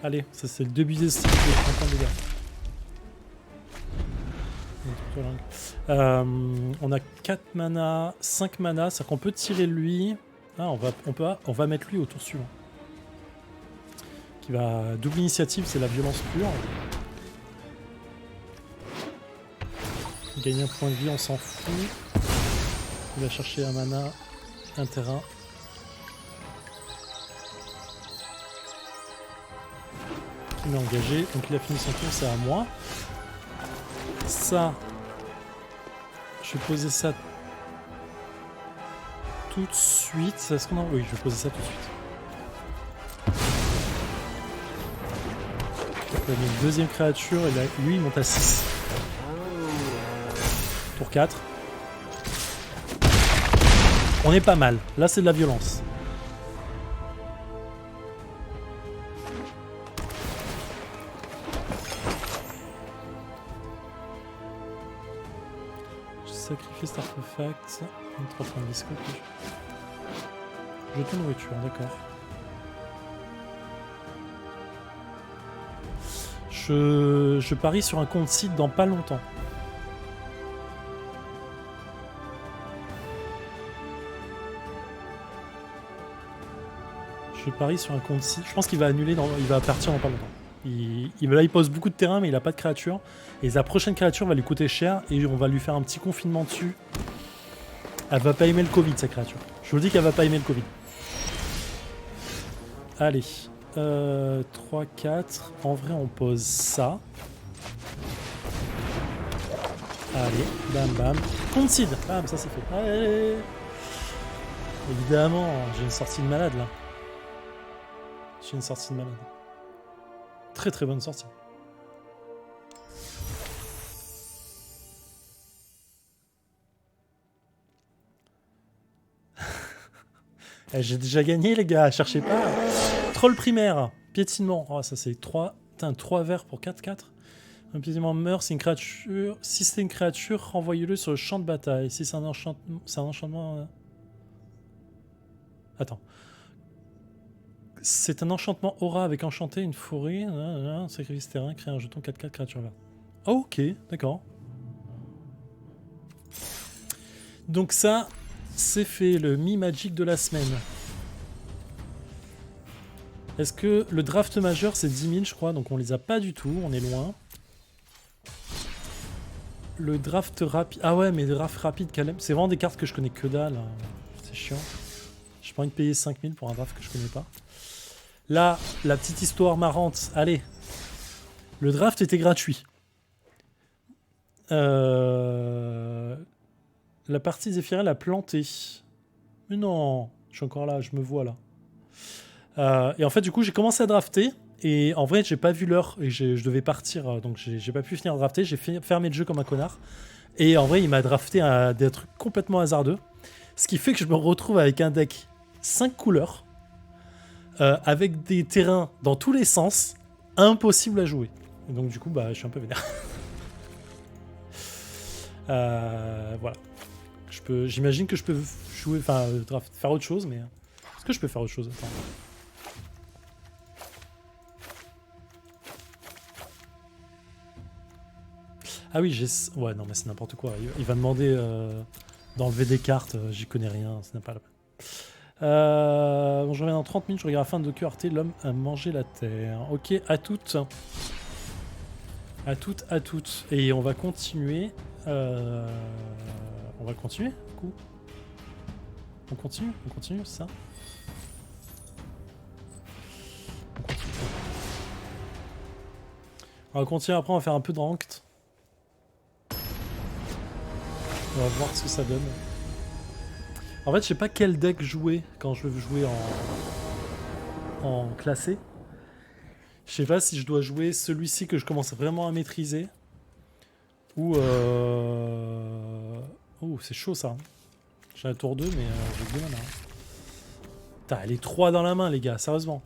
Speaker 2: Allez, ça c'est le début des cycles de 30 ans de dégâts. On a 4 mana, 5 mana, c'est-à-dire qu'on peut tirer lui. Ah, on va mettre lui au tour suivant. Qui va double initiative, c'est la violence pure. Gagner un point de vie, on s'en fout. Il va chercher un mana, un terrain. Il est engagé, donc il a fini son tour, c'est à moi. Ça, je vais poser ça tout de suite. Est-ce qu'on a... Oui, je vais poser ça tout de suite. On a une deuxième créature et là, lui il monte à 6. Tour 4. On est pas mal. Là c'est de la violence. Sacrifier cet artefact. 23 points de discours. Jeton de nourriture, d'accord. Je parie sur un compte site dans pas longtemps. Je parie sur un compte site. Je pense qu'il va annuler, il va partir dans pas longtemps. Là, il pose beaucoup de terrain, mais il a pas de créature. Et sa prochaine créature va lui coûter cher et on va lui faire un petit confinement dessus. Elle va pas aimer le Covid, sa créature. Je vous dis qu'elle va pas aimer le Covid. Allez. 3, 4. En vrai, on pose ça. Allez, bam, bam. Concede. Bam, ça c'est fait. Allez. Évidemment, j'ai une sortie de malade là. J'ai une sortie de malade. Très très bonne sortie. J'ai déjà gagné les gars, cherchez pas. Troll primaire, piétinement. Oh, ça c'est 3 verts pour 4-4. Un piétinement meurt, c'est une créature. Si c'est une créature, renvoyez-le sur le champ de bataille. Si c'est un enchantement. Attends. C'est un enchantement aura avec enchanté, une forêt, sacrifice terrain, créer un jeton 4-4 créature verte. Oh, ok, d'accord. Donc ça, c'est fait, le Mi-Magic de la semaine. Est-ce que le draft majeur c'est 10 000 je crois, donc on les a pas du tout, on est loin. Le draft rapide... Ah ouais mais le draft rapide Calem, c'est vraiment des cartes que je connais que dalle. Hein. C'est chiant. J'ai pas envie de payer 5 000 pour un draft que je connais pas. Là, la petite histoire marrante, allez. Le draft était gratuit. La partie Zéphirel a planté. Mais non, je suis encore là, je me vois là. Et en fait, du coup, j'ai commencé à drafter. Et en vrai, j'ai pas vu l'heure et je devais partir. Donc, j'ai pas pu finir de drafter. J'ai fermé le jeu comme un connard. Et en vrai, il m'a drafté des trucs complètement hasardeux. Ce qui fait que je me retrouve avec un deck 5 couleurs. Avec des terrains dans tous les sens. Impossible à jouer. Et donc, du coup, bah, je suis un peu vénère. Voilà. J'imagine que je peux jouer, enfin, faire autre chose, mais est-ce que je peux faire autre chose? Attends. Ah oui, ouais, non, mais c'est n'importe quoi. Il va demander d'enlever des cartes. J'y connais rien, ce n'est pas la peine. Bon, je reviens dans 30 minutes. Je regarde la fin de QRT. L'homme a mangé la terre. Ok, à toutes. À toutes, à toutes. Et on va continuer. On va continuer, du coup. On continue, c'est ça. On va continuer, après on va faire un peu de ranked. On va voir ce que ça donne. En fait, je sais pas quel deck jouer quand je veux jouer en classé. Je sais pas si je dois jouer celui-ci que je commence vraiment à maîtriser. Ou oh, c'est chaud ça. J'ai un tour 2, mais j'ai deux mana. Putain, les 3 dans la main, les gars, sérieusement.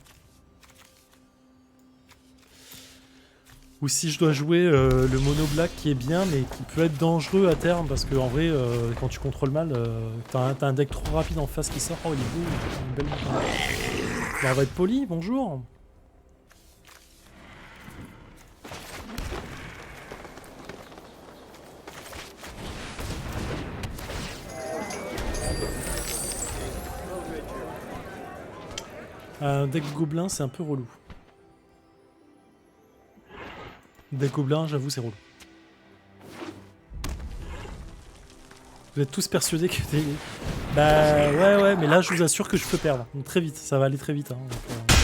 Speaker 2: Ou si je dois jouer le mono black qui est bien, mais qui peut être dangereux à terme, parce qu'en vrai, quand tu contrôles mal, t'as un deck trop rapide en face qui sort. Oh, il est beau, une belle montagne. Bon, on va être poli, bonjour. Un deck gobelin, c'est un peu relou. Deck gobelin, j'avoue, c'est relou. Vous êtes tous persuadés que t'es... Bah ouais, mais là, je vous assure que je peux perdre. Donc, très vite, ça va aller très vite. Hein. Donc,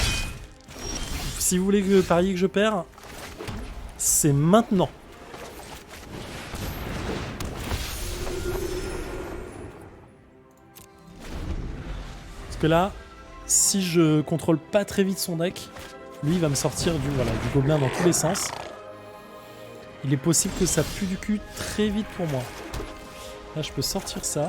Speaker 2: si vous voulez parier que je perds, c'est maintenant. Parce que là... Si je contrôle pas très vite son deck, lui il va me sortir du gobelin dans tous les sens. Il est possible que ça pue du cul très vite pour moi. Là je peux sortir ça.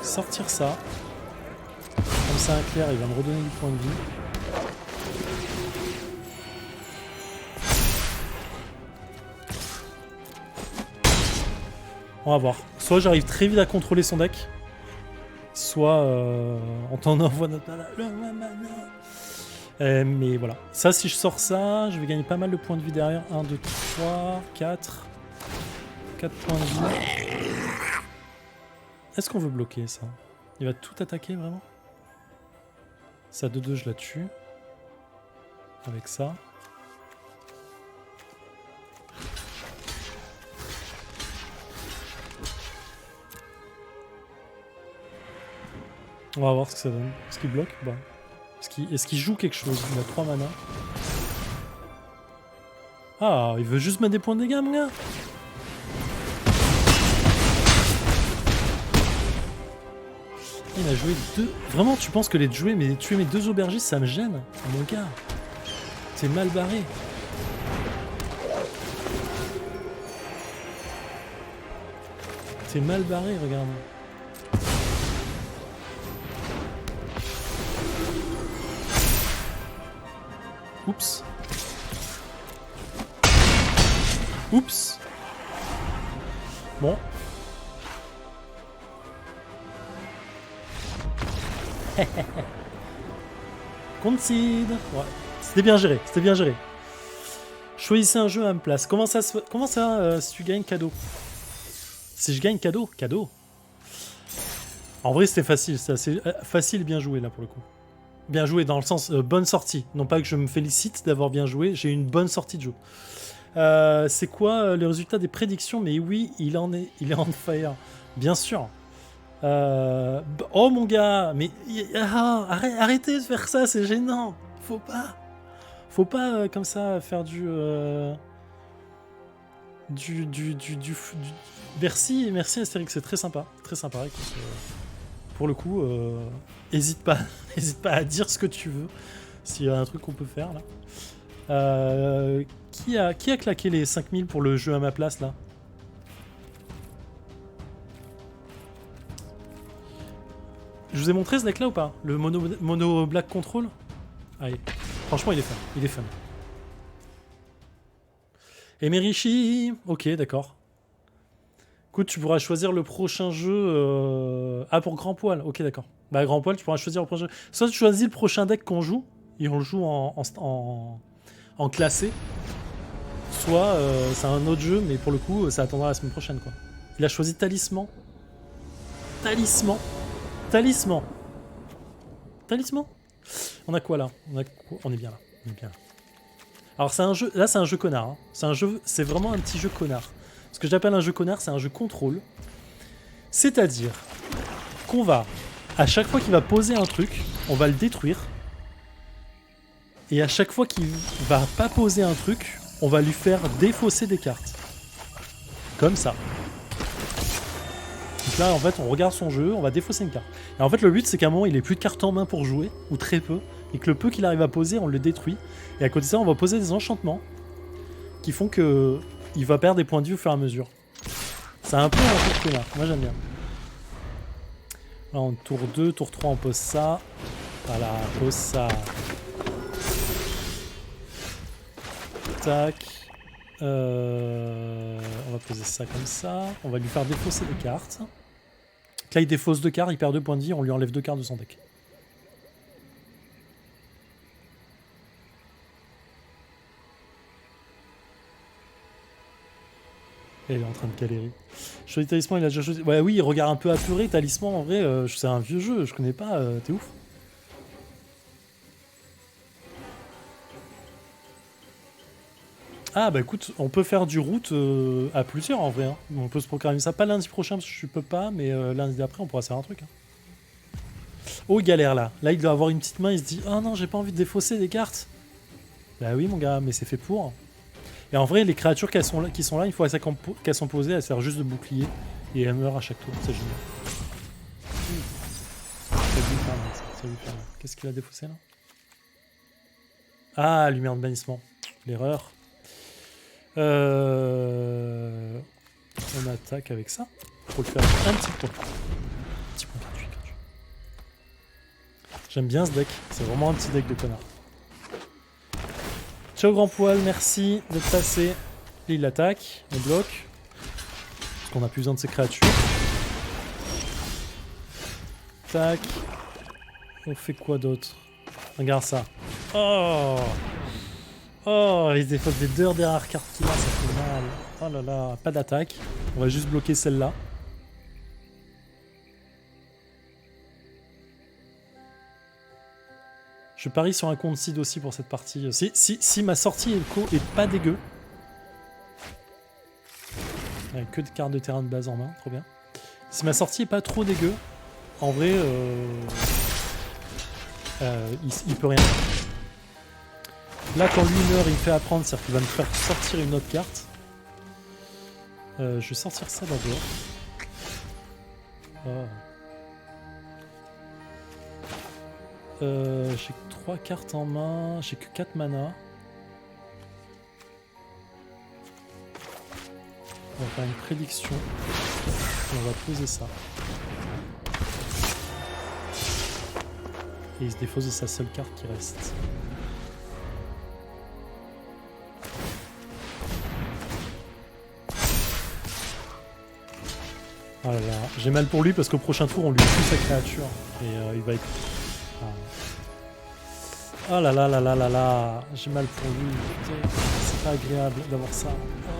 Speaker 2: Sortir ça. Comme ça un clair il va me redonner du point de vie. On va voir. Soit j'arrive très vite à contrôler son deck, soit on t'en envoie notre mana. Mais voilà. Ça, si je sors ça, je vais gagner pas mal de points de vie derrière. 1, 2, 3, 4. 4 points de vie. Est-ce qu'on veut bloquer ça? Il va tout attaquer vraiment? Ça 2-2, je la tue. Avec ça. On va voir ce que ça donne. Est-ce qu'il bloque? Bah. Est-ce qu'il joue quelque chose? Il a 3 mana. Ah, il veut juste mettre des points de dégâts, mon gars. Il a joué 2... Vraiment, tu penses que tuer mes 2 aubergistes, ça me gêne? Mon gars. T'es mal barré. T'es mal barré, regarde. Oups. Oups. Bon. Concede. Ouais. C'était bien géré, c'était bien géré. Choisissez un jeu à ma place. Comment ça, si tu gagnes cadeau? Si je gagne cadeau? En vrai, c'était facile. C'est assez facile, bien joué, là, pour le coup. Bien joué dans le sens bonne sortie. Non pas que je me félicite d'avoir bien joué, j'ai eu une bonne sortie de jeu. C'est quoi le résultat des prédictions? Mais oui, il est on fire. Bien sûr. Oh mon gars, mais arrêtez de faire ça, c'est gênant. Faut pas comme ça faire du merci Astérix, c'est très sympa, écoute, pour le coup, hésite pas, hésite pas à dire ce que tu veux s'il y a un truc qu'on peut faire là. Qui a claqué les 5000 pour le jeu à ma place là? Je vous ai montré ce deck là ou pas? Le mono black control? Allez, franchement il est fun. Emerishi, ok d'accord. Écoute, tu pourras choisir le prochain jeu. Ah, pour Grand Poil, ok d'accord. Bah Grand Poil, tu pourras choisir le prochain jeu. Soit tu choisis le prochain deck qu'on joue, et on le joue en classé. Soit c'est un autre jeu, mais pour le coup, ça attendra la semaine prochaine quoi. Il a choisi Talisman. Talisman. On a quoi là? On est bien là. Alors c'est un jeu, là c'est un jeu connard. Hein. C'est vraiment un petit jeu connard. Ce que j'appelle un jeu connard, c'est un jeu contrôle. C'est-à-dire qu'on va, à chaque fois qu'il va poser un truc, on va le détruire. Et à chaque fois qu'il va pas poser un truc, on va lui faire défausser des cartes. Comme ça. Donc là, en fait, on regarde son jeu, on va défausser une carte. Et en fait, le but, c'est qu'à un moment, il ait plus de cartes en main pour jouer, ou très peu, et que le peu qu'il arrive à poser, on le détruit. Et à côté de ça, on va poser des enchantements qui font que il va perdre des points de vie au fur et à mesure. C'est un peu un truc connard. Moi, j'aime bien. Là, en tour 2, tour 3, on pose ça. Voilà, on pose ça. Tac. On va poser ça comme ça. On va lui faire défausser des cartes. Là, il défausse 2 cartes, il perd 2 points de vie, on lui enlève 2 cartes de son deck. Et il est en train de galérer. Choisis Talisman, il a déjà choisi. Ouais, oui, il regarde un peu apeuré. Talisman, en vrai, c'est un vieux jeu, je connais pas, t'es ouf. Ah bah écoute, on peut faire du route à plusieurs en vrai. Hein. On peut se programmer ça, pas lundi prochain parce que je peux pas, mais lundi d'après on pourra faire un truc. Hein. Oh il galère là. Là il doit avoir une petite main, il se dit oh non j'ai pas envie de défausser des cartes. Bah oui mon gars, mais c'est fait pour. Et en vrai les créatures qui sont là, une fois qu'elles sont posées, elles servent juste de bouclier et elles meurent à chaque tour, c'est génial. Qu'est-ce qu'il a défaussé là? Ah lumière de bannissement. L'erreur. On attaque avec ça pour lui faire un petit point. Petit point gratuit. J'aime bien ce deck, c'est vraiment un petit deck de connard. Ciao Grand Poil, merci d'être passé. Il attaque, on bloque. Parce qu'on a plus besoin de ces créatures. Tac. On fait quoi d'autre? Regarde ça. Oh, il défausse des 2 des rares cartes qu'il a, ça fait mal. Oh là là, pas d'attaque. On va juste bloquer celle-là. Je parie sur un compte seed aussi pour cette partie. Si ma sortie est pas dégueu. Avec que des cartes de terrain de base en main, trop bien. Si ma sortie est pas trop dégueu, en vrai, il peut rien faire. Là, quand lui meurt, il me fait apprendre, c'est-à-dire qu'il va me faire sortir une autre carte. Je vais sortir ça d'abord. Oh. J'ai que 3 cartes en main, j'ai que 4 mana. On va faire une prédiction. Et on va poser ça. Et il se défausse de sa seule carte qui reste. Oh là là, j'ai mal pour lui parce qu'au prochain tour on lui tue sa créature et il va être... Oh là là là là là là, j'ai mal pour lui, putain, c'est pas agréable d'avoir ça. Oh.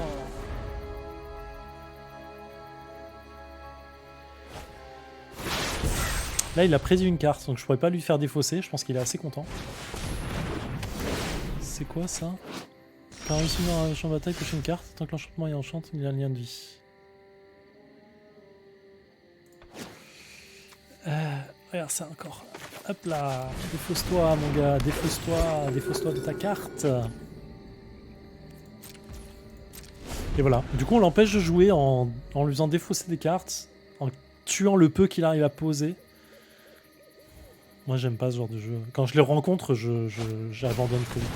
Speaker 2: Là, il a prédit une carte, donc je pourrais pas lui faire défausser. Je pense qu'il est assez content. C'est quoi ça? Quand réussi dans un champ de bataille, coche une carte. Tant que l'enchantement est enchante, il y a un lien de vie. Regarde ça encore. Hop là. Défausse-toi, mon gars. Défausse-toi. Défausse-toi de ta carte. Et voilà. Du coup, on l'empêche de jouer en lui faisant défausser des cartes. En tuant le peu qu'il arrive à poser. Moi, j'aime pas ce genre de jeu. Quand je les rencontre, j'abandonne très vite.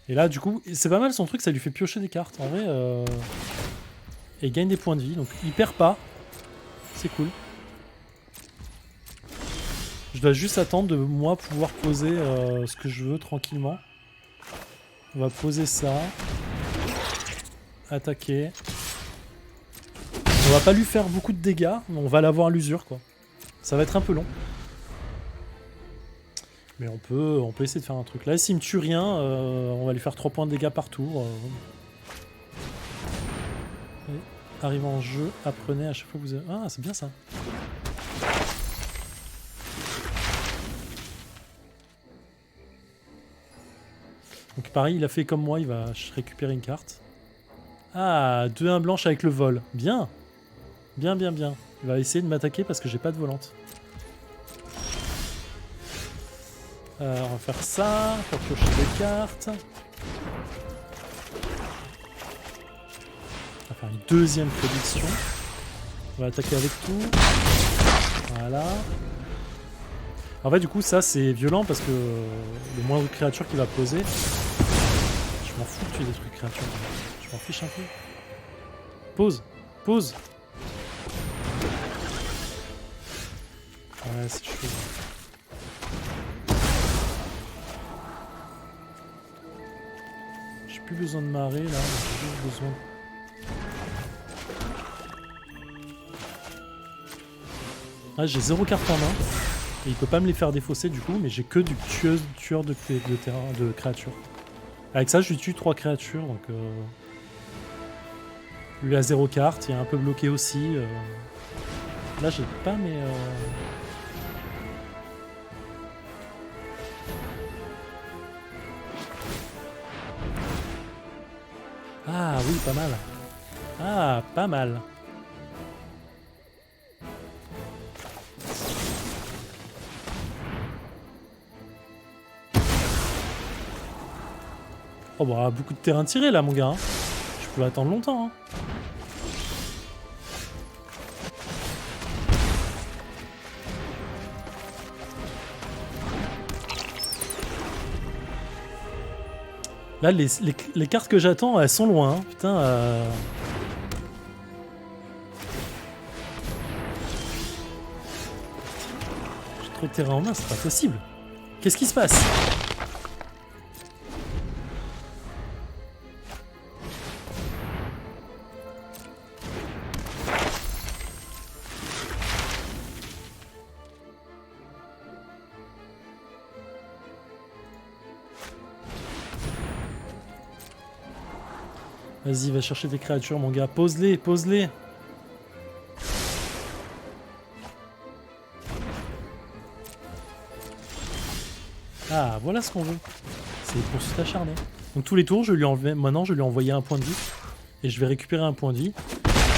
Speaker 2: Et là, du coup, c'est pas mal son truc, ça lui fait piocher des cartes. En vrai, et il gagne des points de vie, donc il perd pas. C'est cool. Je dois juste attendre de moi pouvoir poser ce que je veux tranquillement. On va poser ça. Attaquer. On va pas lui faire beaucoup de dégâts, mais on va l'avoir à l'usure, quoi. Ça va être un peu long. Mais on peut essayer de faire un truc. Là, s'il me tue rien, on va lui faire 3 points de dégâts par tour. Arrivant en jeu, apprenez à chaque fois que vous avez... Ah, c'est bien ça. Donc pareil, il a fait comme moi, il va récupérer une carte. Ah, 2-1 blanche avec le vol. Bien. Bien, bien, bien. Il va essayer de m'attaquer parce que j'ai pas de volante. On va faire ça, pour piocher des cartes. On va faire une deuxième prédiction. On va attaquer avec tout. Voilà. En fait, du coup, ça, c'est violent parce que le moindre créature qu'il va poser... Je m'en fous que tu aies des trucs créatures. Je m'en fiche un peu. Pose. Pose. Ouais, c'est chaud. J'ai plus besoin de marée, là. J'ai juste besoin... Ah, j'ai 0 carte en main. Et il peut pas me les faire défausser du coup, mais j'ai que du tueur de terrain, de créatures. Avec ça, je lui tue 3 créatures, donc... Lui a 0 carte, il est un peu bloqué aussi. Là, j'ai pas mes... Ah oui, pas mal. Ah, pas mal. Oh bah, beaucoup de terrain tiré là, mon gars. Hein. Je peux attendre longtemps. Hein. Là, les cartes que j'attends, elles sont loin. Hein. Putain. J'ai trop de terrain en main, c'est pas possible. Qu'est-ce qui se passe ? Vas-y, va chercher des créatures, mon gars. Pose-les, pose-les. Ah, voilà ce qu'on veut. C'est pour se acharner. Donc tous les tours, maintenant, je lui ai envoyé un point de vie. Et je vais récupérer un point de vie.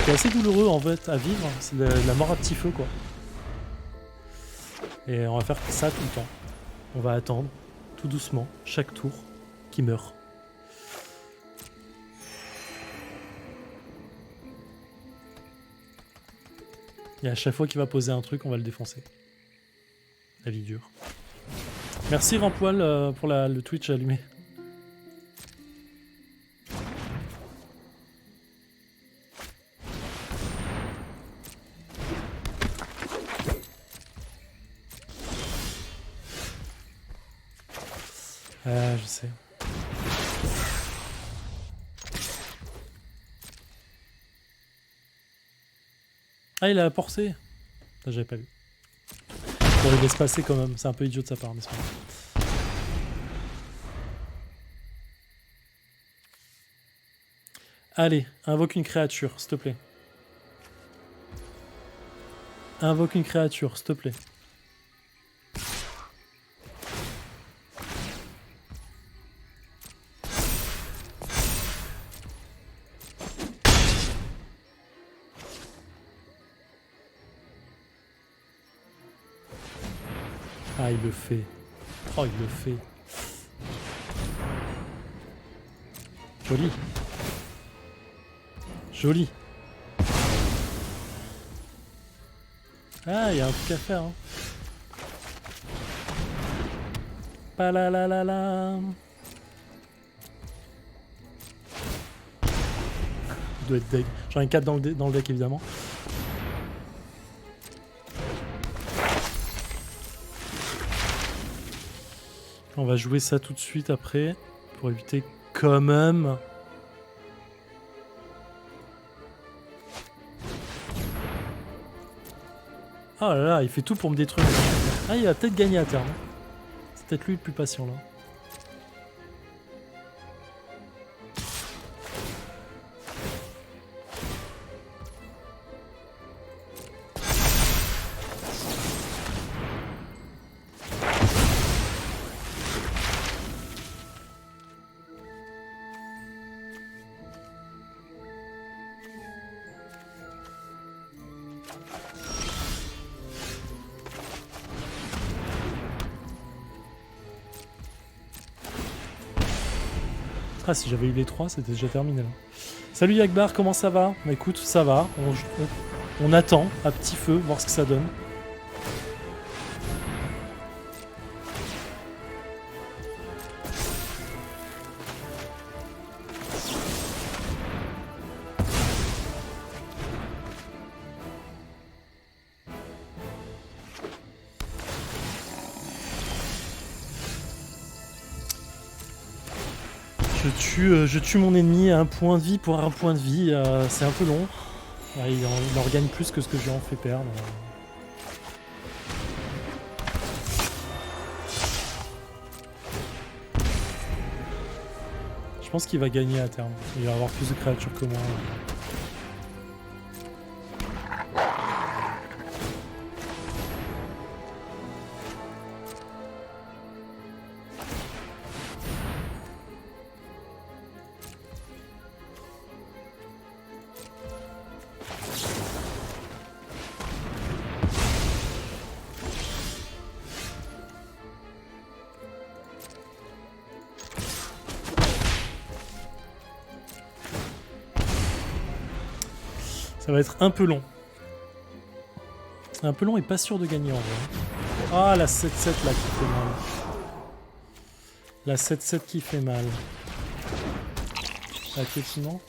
Speaker 2: C'est assez douloureux, en fait, à vivre. C'est la mort à petit feu, quoi. Et on va faire ça tout le temps. On va attendre, tout doucement, chaque tour, qui meurt. Et à chaque fois qu'il va poser un truc, on va le défoncer. La vie dure. Merci Rampoil pour le Twitch allumé. Je sais. Ah, il a porcé. J'avais pas vu. Bon, il laisse passer quand même. C'est un peu idiot de sa part, n'est-ce pas? Allez, invoque une créature, s'il te plaît. Invoque une créature, s'il te plaît. Ah, il le fait. Oh, il le fait. Joli. Joli. Ah, il y a un truc à faire. Hein. Pa la la la la. Il doit être deg. J'en ai 4 dans le deck, évidemment. On va jouer ça tout de suite après, pour éviter quand même... Oh là là, il fait tout pour me détruire. Ah, il va peut-être gagner à terme. C'est peut-être lui le plus patient là. Ah, si j'avais eu les 3, c'était déjà terminé là. Salut Yagbar, comment ça va? Bah, écoute, ça va. On attend à petit feu, voir ce que ça donne. Je tue mon ennemi à un point de vie pour un point de vie, c'est un peu long. Ouais, il en regagne plus que ce que je lui en fais perdre. Je pense qu'il va gagner à terme. Il va avoir plus de créatures que moi. Ça va être un peu long. Un peu long et pas sûr de gagner en vrai. Ah, la 7-7 là qui fait mal. La 7-7 qui fait mal. Ah, effectivement.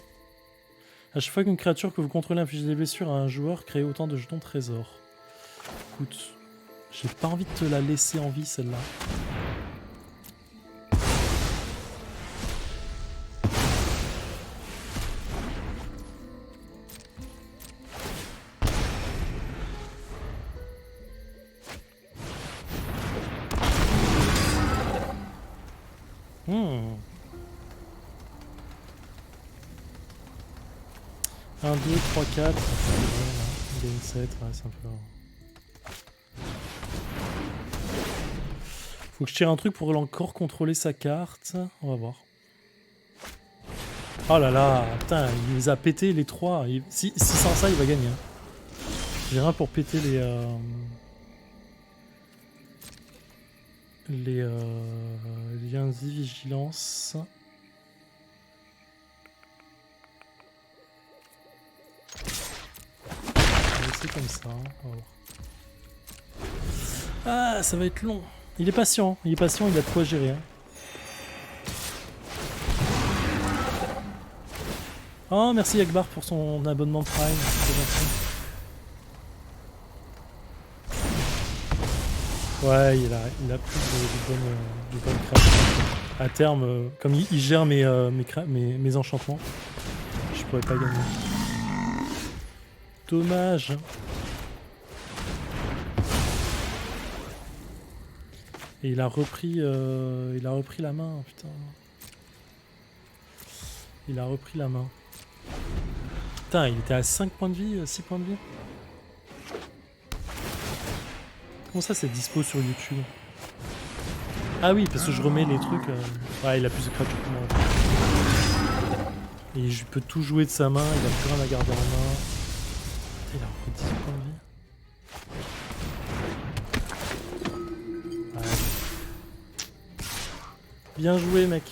Speaker 2: À chaque fois qu'une créature que vous contrôlez inflige des blessures à un joueur, créez autant de jetons trésors. Écoute, j'ai pas envie de te la laisser en vie celle-là. Hmm. 1, 2, 3, 4. Game 7, ouais, c'est un peu... Faut que je tire un truc pour encore contrôler sa carte. On va voir. Oh là là, putain, il les a pétés les 3. Si sans ça, il va gagner. J'ai rien pour péter les liens de vigilance. On va laisser comme ça. On va voir. Ah, ça va être long. Il est patient, il a de quoi gérer. Hein. Oh, merci Yagbar pour son abonnement Prime, c'est gentil. Ouais, il a plus de bonnes créations. À terme, comme il gère mes enchantements, je pourrais pas gagner. Dommage. Et il a repris la main, putain. Il a repris la main. Putain, il était à 5 points de vie, 6 points de vie. Comment ça c'est dispo sur YouTube? Ah oui, parce que je remets les trucs. Ouais, il a plus de créatures que moi. Et je peux tout jouer de sa main, il a plus rien à garder en main. Putain, il a repris 10 points de vie. Ouais. Bien joué, mec.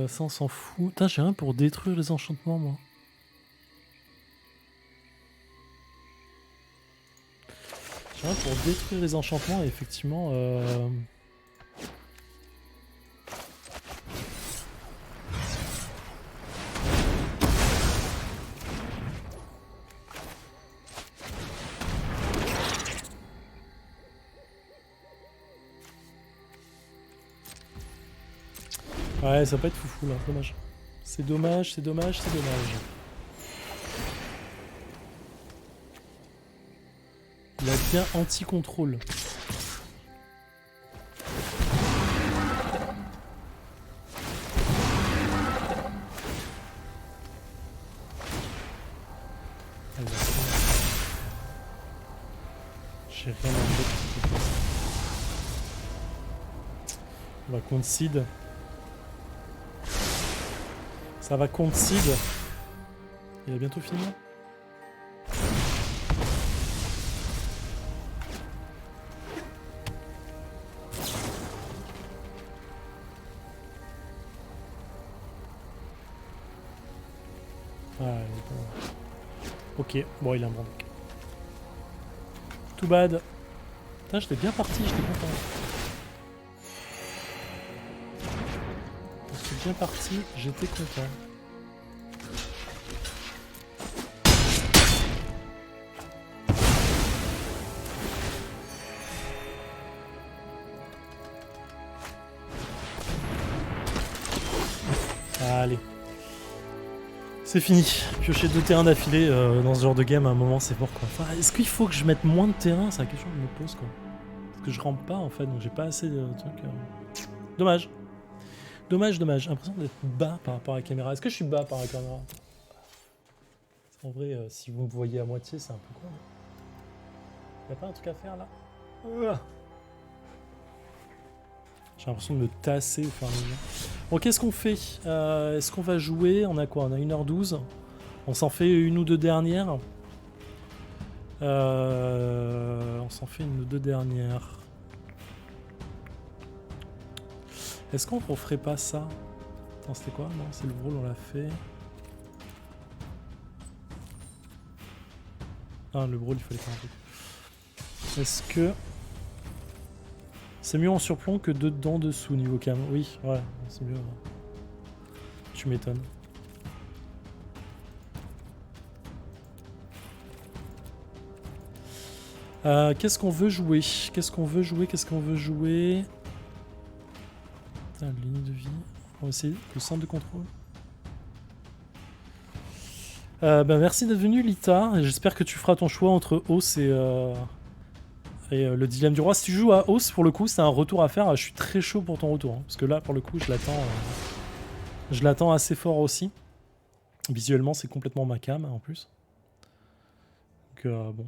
Speaker 2: Ça on s'en fout. Putain, j'ai rien pour détruire les enchantements, moi. J'ai rien pour détruire les enchantements, et effectivement... Ouais, ça va pas être foufou là, dommage. C'est dommage, c'est dommage, c'est dommage. Il a bien anti-contrôle. J'ai rien à mettre. On va concede. Ça va concede. Il a bientôt fini. Ah, ok, bon, il a un bon deck. Too bad. Putain, j'étais bien parti, j'étais content. J'étais bien parti, j'étais content. Allez. C'est fini. Piocher 2 terrains d'affilée dans ce genre de game à un moment, c'est pour quoi. Enfin, est-ce qu'il faut que je mette moins de terrain? C'est la question que je me pose, quoi. Parce que je rampe pas en fait, donc j'ai pas assez de trucs. Dommage. Dommage, dommage. J'ai l'impression d'être bas par rapport à la caméra. Est-ce que je suis bas par rapport à la caméra? En vrai, si vous me voyez à moitié, c'est un peu con. Y'a pas un truc à faire là? J'ai l'impression de me tasser au fur et à mesure. Bon, qu'est-ce qu'on fait? Est-ce qu'on va jouer? On a quoi? On a 1h12. On s'en fait une ou deux dernières. On s'en fait une ou deux dernières. Est-ce qu'on referait pas ça? Attends, c'était quoi? Non, c'est le brawl, on l'a fait. Ah, le brawl, il fallait faire un truc. Est-ce que... C'est mieux en surplomb que dedans dessous niveau cam? Oui, ouais, c'est mieux. Tu m'étonnes. Qu'est-ce qu'on veut jouer? Qu'est-ce qu'on veut jouer? Qu'est-ce qu'on veut jouer? Putain, ligne de vie. On va essayer le centre de contrôle. Merci d'être venu, Lita. J'espère que tu feras ton choix entre Os et le dilemme du roi. Si tu joues à Os, pour le coup, c'est un retour à faire. Je suis très chaud pour ton retour. Hein, parce que là, pour le coup, je l'attends assez fort aussi. Visuellement, c'est complètement ma cam, en plus. Donc, bon.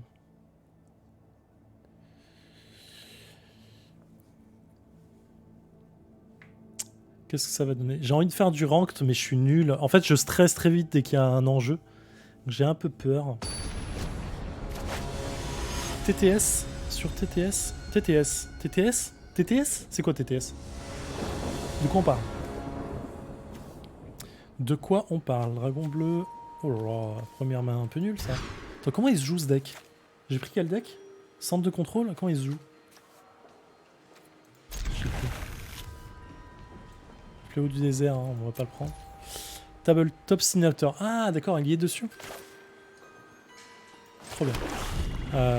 Speaker 2: Qu'est-ce que ça va donner? J'ai envie de faire du ranked, mais je suis nul. En fait, je stresse très vite dès qu'il y a un enjeu. J'ai un peu peur. TTS sur TTS. TTS. TTS? TTS? C'est quoi TTS? De quoi on parle? De quoi on parle? Dragon bleu. Oh là là, première main un peu nulle ça. Attends, comment il se joue ce deck? J'ai pris quel deck? Centre de contrôle? Comment il se joue? Je sais plus. Fléau du désert, hein, on va pas le prendre. Top Signature. Ah d'accord, il y est dessus. Trop bien.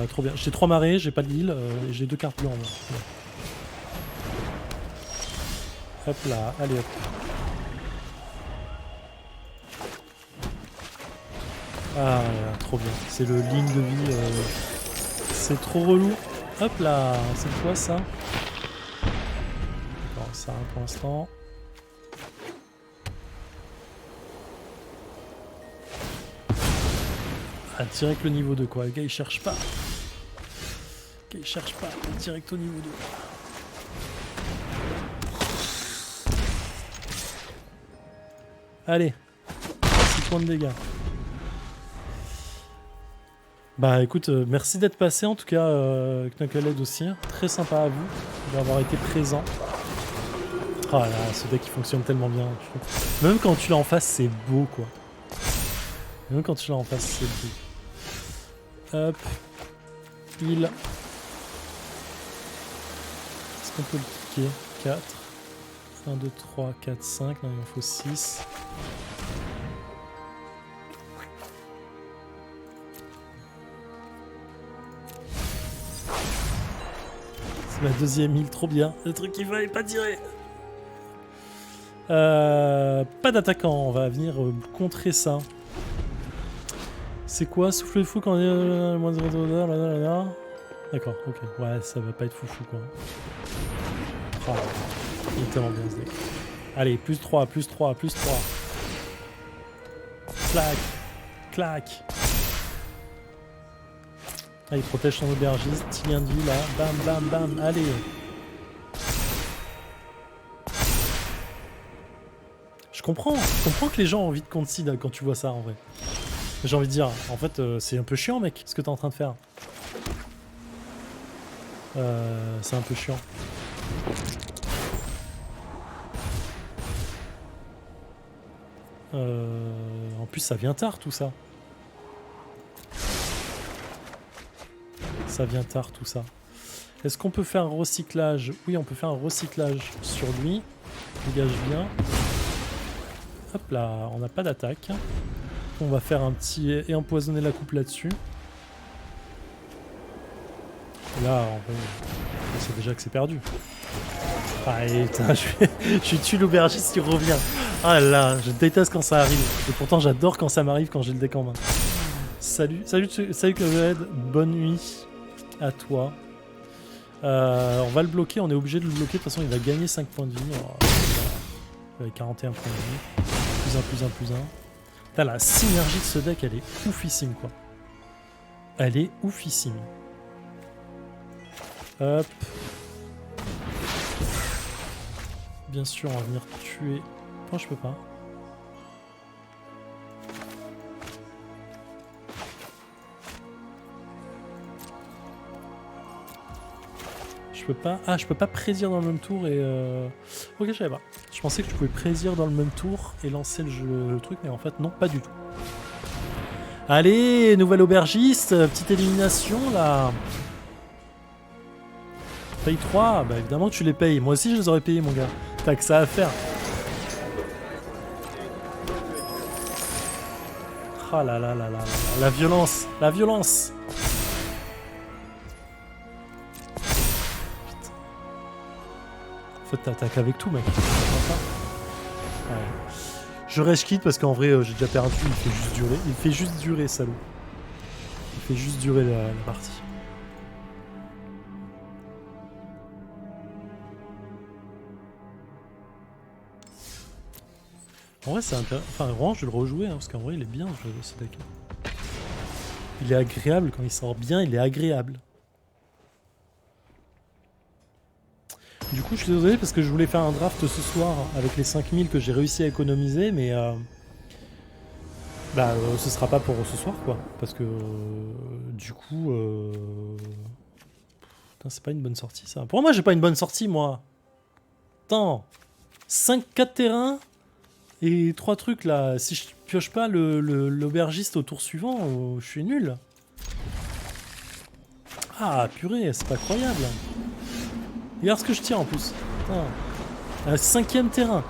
Speaker 2: Trop bien. J'ai 3 marées, j'ai pas de l'île, et j'ai 2 cartes bleues en main. Hop là, allez hop. Ah, trop bien. C'est le ligne de vie. C'est trop relou. Hop là, c'est quoi ça? D'accord, ça pour l'instant. Ah, direct le niveau 2 quoi. Le gars il cherche pas. Le gars il cherche pas. Direct au niveau 2. Allez. 6 points de dégâts. Bah écoute, merci d'être passé en tout cas, Knucklehead aussi. Très sympa à vous d'avoir été présent. Oh là, ce deck il fonctionne tellement bien. Je trouve. Même quand tu l'as en face, c'est beau quoi. Même quand tu l'as en face, c'est beau. Hop. Heal. Est-ce qu'on peut le kicker? 4. 1, 2, 3, 4, 5. Non, il en faut 6. C'est ma deuxième heal, trop bien. Le truc qui fallait pas tirer. Pas d'attaquant, on va venir contrer ça. C'est quoi? Souffle de fou quand... D'accord, ok. Ouais, ça va pas être foufou quoi. Oh, il est tellement bien ce deck. Allez, plus 3, plus 3, plus 3. Clac, clac. Ah, il protège son aubergiste, petit lien de vie là. Bam, bam, bam, allez. Je comprends que les gens ont envie de concede quand tu vois ça en vrai. J'ai envie de dire, en fait, c'est un peu chiant, mec, ce que t'es en train de faire. C'est un peu chiant. En plus, ça vient tard, tout ça. Ça vient tard, tout ça. Est-ce qu'on peut faire un recyclage? Oui, on peut faire un recyclage sur lui. Dégage bien. Hop là, on n'a pas d'attaque. On va faire un petit... et empoisonner la coupe là-dessus. Là, en vrai, on sait déjà que c'est perdu. Ah putain, je tue l'aubergiste qui revient. Ah là, je déteste quand ça arrive. Et pourtant, j'adore quand ça m'arrive quand j'ai le deck en main. Salut Knucklehead, bonne nuit à toi. On va le bloquer, on est obligé de le bloquer. De toute façon, il va gagner 5 points de vie. Oh, avec 41 points de vie. Plus 1, plus 1, plus 1. Putain, la synergie de ce deck, elle est oufissime, quoi. Elle est oufissime. Hop. Bien sûr, on va venir tuer... Oh, je peux pas. Je peux pas... Ah, je peux pas prédire dans le même tour et... Ok, je savais pas. Je pensais que tu pouvais prédire dans le même tour et lancer le truc, mais en fait, non, pas du tout. Allez, nouvelle aubergiste, petite élimination, là. Paye 3, bah évidemment que tu les payes. Moi aussi, je les aurais payés, mon gars. T'as que ça à faire. Ah là là là là, la violence, la violence. Putain. En fait, t'attaques avec tout, mec. Ouais. Je reste quitte parce qu'en vrai, j'ai déjà perdu. Il fait juste durer. Il fait juste durer, salaud. Il fait juste durer la partie. En vrai, c'est intéressant. Enfin, vraiment, je vais le rejouer, hein, parce qu'en vrai, il est bien, ce deck. Il est agréable, quand il sort bien, il est agréable. Du coup, je suis désolé, parce que je voulais faire un draft ce soir, avec les 5000 que j'ai réussi à économiser, mais... ce sera pas pour ce soir, quoi. Parce que, du coup... Putain, c'est pas une bonne sortie, ça. Pour moi, j'ai pas une bonne sortie, moi. Attends. 5-4 terrains... Et 3 trucs là, si je pioche pas l'aubergiste au tour suivant, je suis nul. Ah purée, c'est pas croyable. Regarde ce que je tire en plus. Un 5e terrain.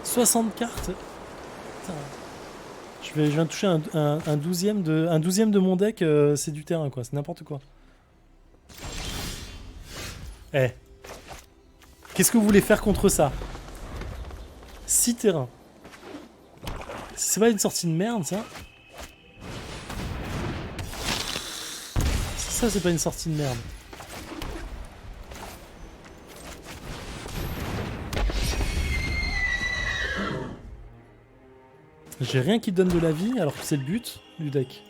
Speaker 2: 60 cartes. Putain. Je viens de toucher un 12e de mon deck, c'est du terrain quoi, c'est n'importe quoi. Eh. Qu'est-ce que vous voulez faire contre ça? 6 terrains. C'est pas une sortie de merde, ça? Ça, c'est pas une sortie de merde. J'ai rien qui donne de la vie, alors que c'est le but du deck.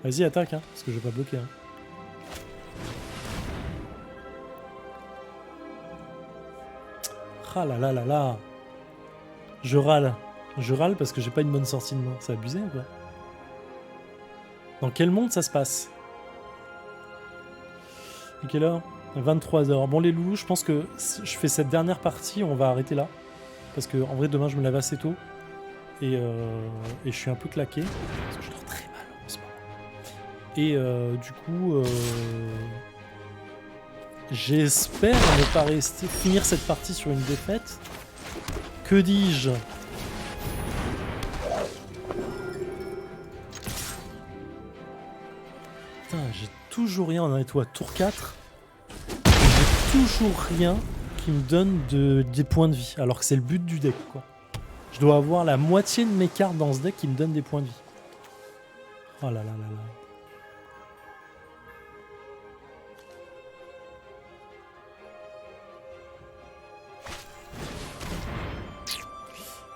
Speaker 2: Vas-y, attaque, hein, parce que je vais pas bloquer. Hein. Ah là là là là. Je râle. Je râle parce que j'ai pas une bonne sortie de main. C'est abusé ou quoi? Dans quel monde ça se passe? Et quelle heure? 23h. Bon les loulous, je pense que si je fais cette dernière partie, on va arrêter là. Parce que en vrai demain je me lève assez tôt. Et je suis un peu claqué. Parce que je dors très mal en ce moment. Et du coup... j'espère ne pas finir cette partie sur une défaite. Que dis-je? Putain, j'ai toujours rien. On en est à tour 4. J'ai toujours rien qui me donne des points de vie. Alors que c'est le but du deck, quoi. Je dois avoir la moitié de mes cartes dans ce deck qui me donnent des points de vie. Oh là là là là.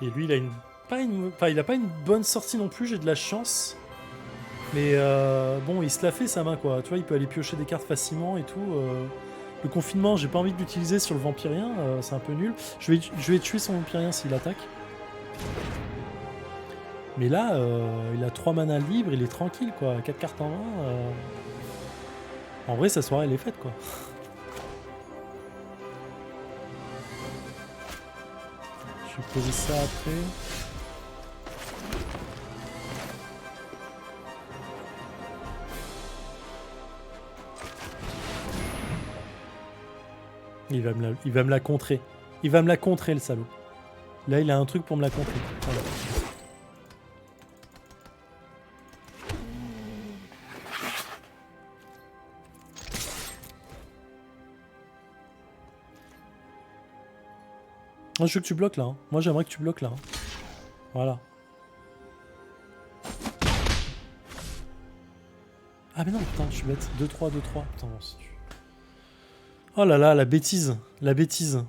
Speaker 2: Et lui, il a pas une bonne sortie non plus, j'ai de la chance. Mais bon, il se la fait sa main, quoi. Tu vois, il peut aller piocher des cartes facilement et tout. Le confinement, j'ai pas envie de l'utiliser sur le vampirien, c'est un peu nul. Je vais tuer son vampirien s'il attaque. Mais là, il a 3 manas libres, il est tranquille, quoi. 4 cartes en main. En vrai, sa soirée, elle est faite, quoi. Je vais poser ça après. Il va me la contrer. Il va me la contrer, le salaud. Là, il a un truc pour me la contrer. Voilà. Moi, je veux que tu bloques là. Hein. Moi, j'aimerais que tu bloques là. Hein. Voilà. Ah, mais non, putain, je suis bête. 2-3, 2-3. Putain, non, si tu... Oh là là, la bêtise. La bêtise.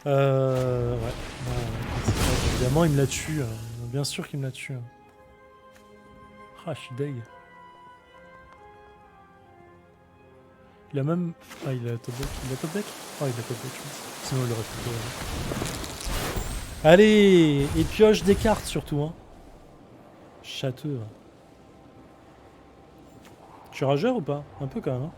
Speaker 2: Ouais. Évidemment, il me la tue. Bien sûr qu'il me la tue. Ah, je suis deg. Il a même... Ah, il a top deck. Il a top deck? Ah, il a top deck. Sinon, il aurait pu... Allez! Et pioche des cartes, surtout. Hein. Châteux. Je suis rageur ou pas? Un peu, quand même. Hein.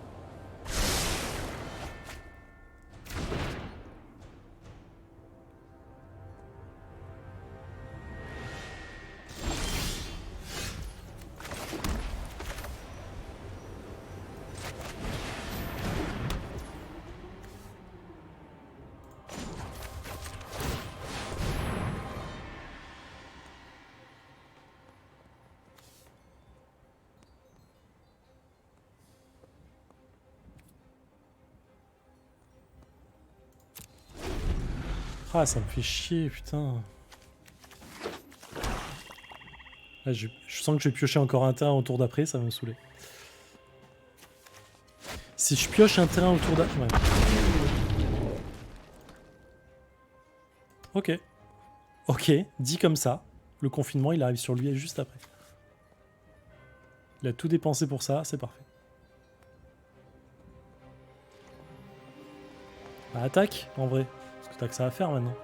Speaker 2: Ah, ça me fait chier, putain. Là, je sens que je vais piocher encore un terrain au tour d'après, ça va me saouler. Si je pioche un terrain au tour d'après... Ouais. Ok. Ok, dit comme ça. Le confinement, il arrive sur lui juste après. Il a tout dépensé pour ça, c'est parfait. Bah, attaque, en vrai. Parce que t'as que ça à faire maintenant.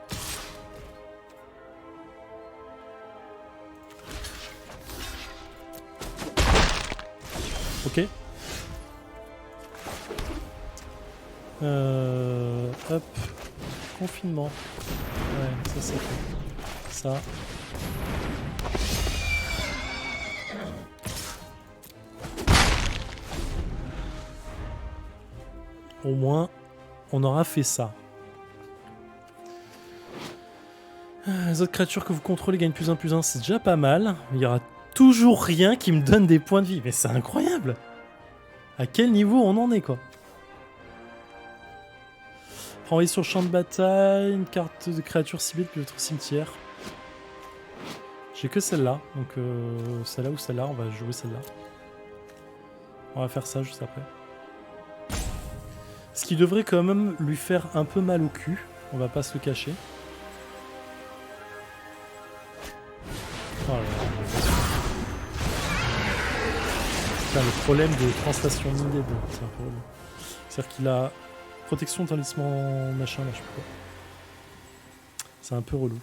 Speaker 2: Ok. Hop. Confinement. Ouais, ça c'est fait. Ça. Au moins, on aura fait ça. Les autres créatures que vous contrôlez gagnent +1/+1, c'est déjà pas mal. Il y aura toujours rien qui me donne des points de vie. Mais c'est incroyable! À quel niveau on en est, quoi? Renvoyer sur le champ de bataille une carte de créature ciblée depuis votre cimetière. J'ai que celle-là, donc celle-là ou celle-là, on va jouer celle-là. On va faire ça juste après. Ce qui devrait quand même lui faire un peu mal au cul, on va pas se le cacher. Oh là là. Putain, le problème de translation needed, c'est un peu relou. C'est-à-dire qu'il a protection, talisman, machin, là, je sais pas quoi. C'est un peu relou.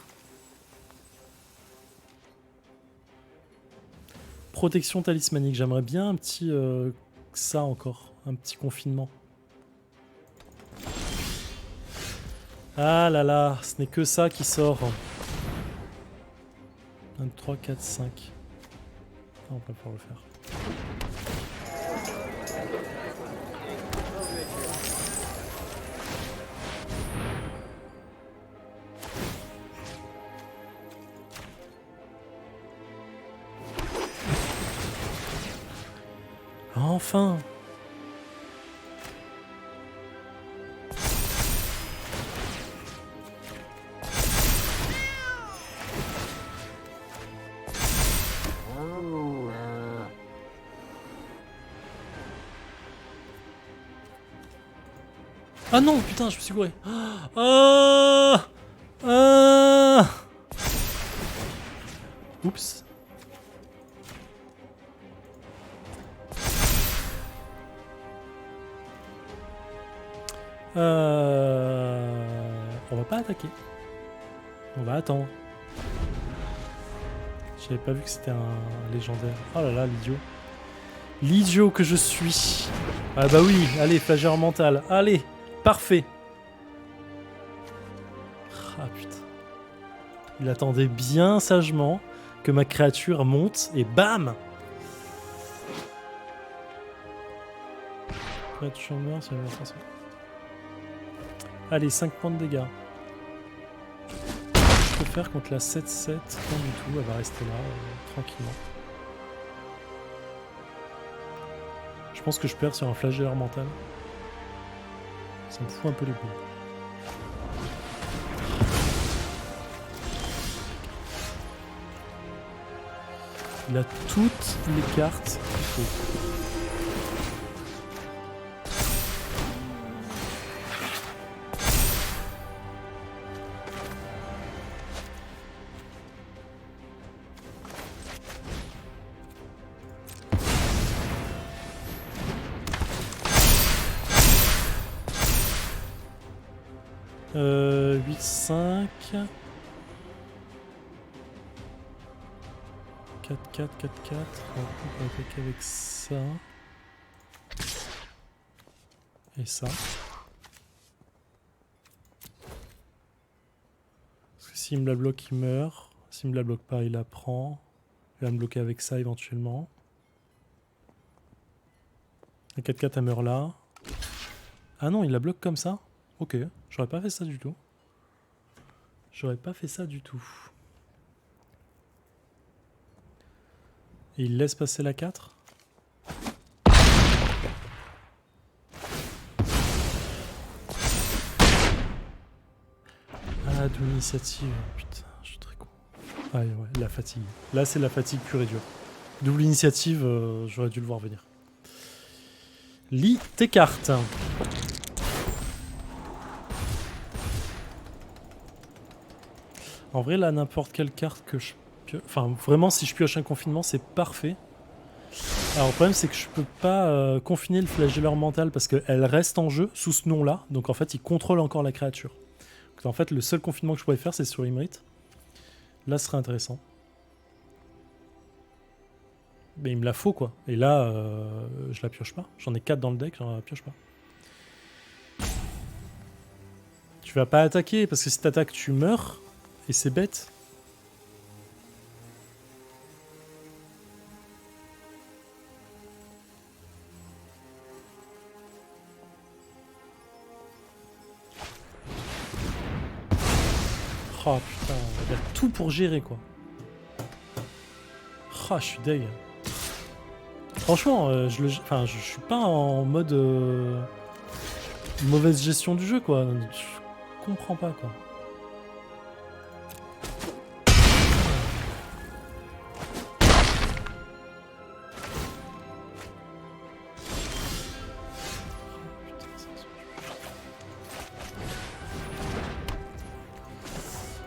Speaker 2: Protection talismanique, j'aimerais bien un petit ça encore, un petit confinement. Ah là là, ce n'est que ça qui sort. 23, 4, 5. Ah, on va pouvoir le faire. Enfin! Ah non, putain, je me suis gouré. Ah, ah. Oups. On va pas attaquer. On va attendre. J'avais pas vu que c'était un légendaire. Oh là là, l'idiot. L'idiot que je suis. Ah bah oui, allez, flageur mental. Allez, parfait. Ah putain. Il attendait bien sagement que ma créature monte et bam! Créature meurt, ça va faire. Allez, 5 points de dégâts. Je peux faire contre la 7-7, rien du tout, elle va rester là, tranquillement. Je pense que je perds sur un flagelleur mental. Ça me fout un peu les boules. Il a toutes les cartes qu'il faut. Euh, 8-5... 4-4, 4-4, on va attaquer avec ça. Et ça. Parce que s'il me la bloque, il meurt. S'il me la bloque pas, il la prend. Il va me bloquer avec ça éventuellement. La 4-4, elle meurt là. Ah non, il la bloque comme ça? Ok, j'aurais pas fait ça du tout. J'aurais pas fait ça du tout. Et il laisse passer la 4. Ah, d'où l'initiative. Putain, je suis très con. Ah ouais, la fatigue. Là, c'est la fatigue pure et dure. Double initiative, j'aurais dû le voir venir. Lis tes cartes. En vrai, là, n'importe quelle carte que je pioche... Enfin, vraiment, si je pioche un confinement, c'est parfait. Alors, le problème, c'est que je peux pas confiner le flagelleur mental parce qu'elle reste en jeu sous ce nom-là. Donc, en fait, il contrôle encore la créature. Donc, en fait, le seul confinement que je pourrais faire, c'est sur Imrit. Là, ce serait intéressant. Mais il me la faut, quoi. Et là, je la pioche pas. J'en ai 4 dans le deck, j'en la pioche pas. Tu vas pas attaquer, parce que si t'attaques, tu meurs. Et c'est bête. Oh putain, il y a tout pour gérer quoi. Oh, je suis deg. Franchement, je suis pas en mode mauvaise gestion du jeu quoi. Je comprends pas quoi.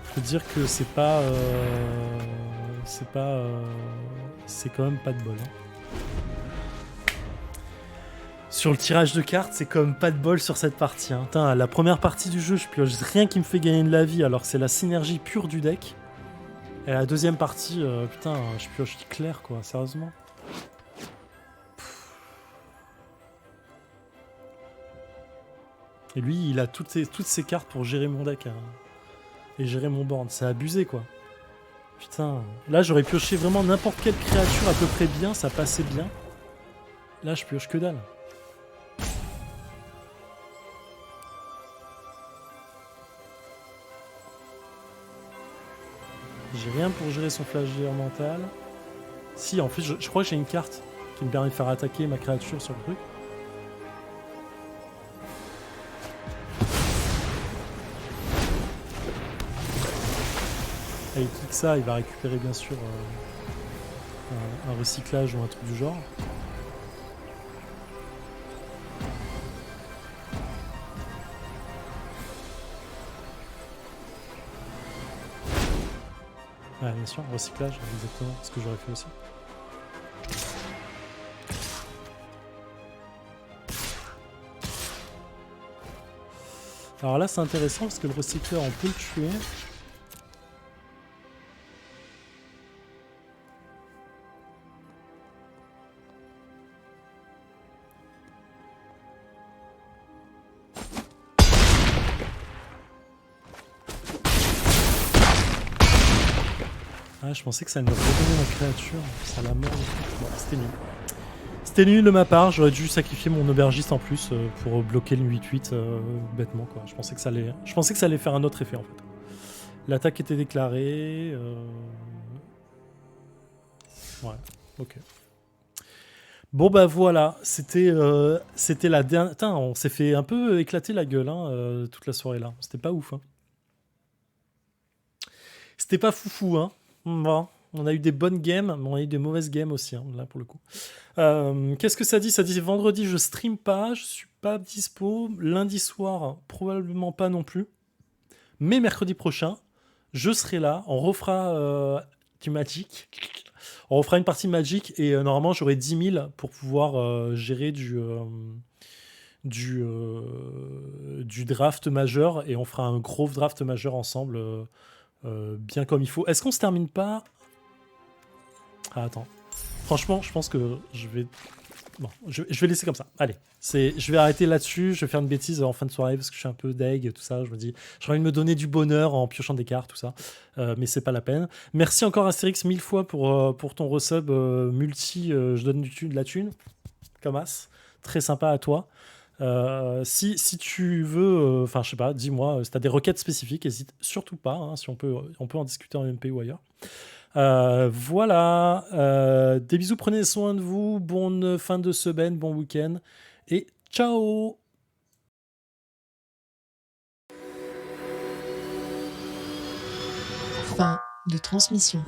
Speaker 2: Je peux dire que c'est pas c'est quand même pas de bol. Hein. Sur le tirage de cartes, c'est quand même pas de bol sur cette partie. Hein. Putain, la première partie du jeu, je pioche rien qui me fait gagner de la vie, alors que c'est la synergie pure du deck. Et la deuxième partie, putain, je pioche clair quoi, sérieusement. Et lui, il a toutes ses cartes pour gérer mon deck hein, et gérer mon board. C'est abusé quoi. Putain, là j'aurais pioché vraiment n'importe quelle créature à peu près bien, ça passait bien. Là je pioche que dalle. J'ai rien pour gérer son flagelleur mental. Si, en fait, je crois que j'ai une carte qui me permet de faire attaquer ma créature sur le truc. Et il clique ça, il va récupérer bien sûr un recyclage ou un truc du genre. Ouais, bien sûr, recyclage, exactement ce que j'aurais fait aussi. Alors là, c'est intéressant parce que le recycleur, on peut le tuer. Ah, je pensais que ça allait me redonner ma créature. Ça la mort. Bon, c'était nul. C'était nul de ma part. J'aurais dû sacrifier mon aubergiste en plus pour bloquer le 8-8 bêtement quoi. Je pensais que ça allait faire un autre effet en fait. L'attaque était déclarée. Ouais, ok. Bon bah voilà, c'était la dernière. Putain, on s'est fait un peu éclater la gueule hein, toute la soirée là. C'était pas ouf. Hein. C'était pas foufou hein. Bon, on a eu des bonnes games, mais on a eu des mauvaises games aussi hein, là pour le coup. Qu'est-ce que ça dit? Ça dit vendredi je stream pas, je suis pas dispo. Lundi soir probablement pas non plus. Mais mercredi prochain, je serai là. On refera du Magic. On refera une partie Magic et normalement j'aurai 10 000 pour pouvoir gérer du draft majeur et on fera un gros draft majeur ensemble bien comme il faut. Est-ce qu'on se termine pas? Ah attends. Franchement, je pense que je vais... Bon, je vais laisser comme ça. Allez, je vais arrêter là-dessus. Je vais faire une bêtise en fin de soirée parce que je suis un peu deg, tout ça. Je me dis, j'ai envie de me donner du bonheur en piochant des cartes, tout ça. Mais c'est pas la peine. Merci encore Astérix 1000 fois pour ton resub multi. Je donne de la thune. Comme as. Très sympa à toi. Si tu veux, enfin je sais pas, dis-moi, si t'as des requêtes spécifiques, n'hésite surtout pas. Hein, si on peut en discuter en MP ou ailleurs. Voilà, des bisous, prenez soin de vous, bonne fin de semaine, bon week-end et ciao.
Speaker 1: Fin de transmission.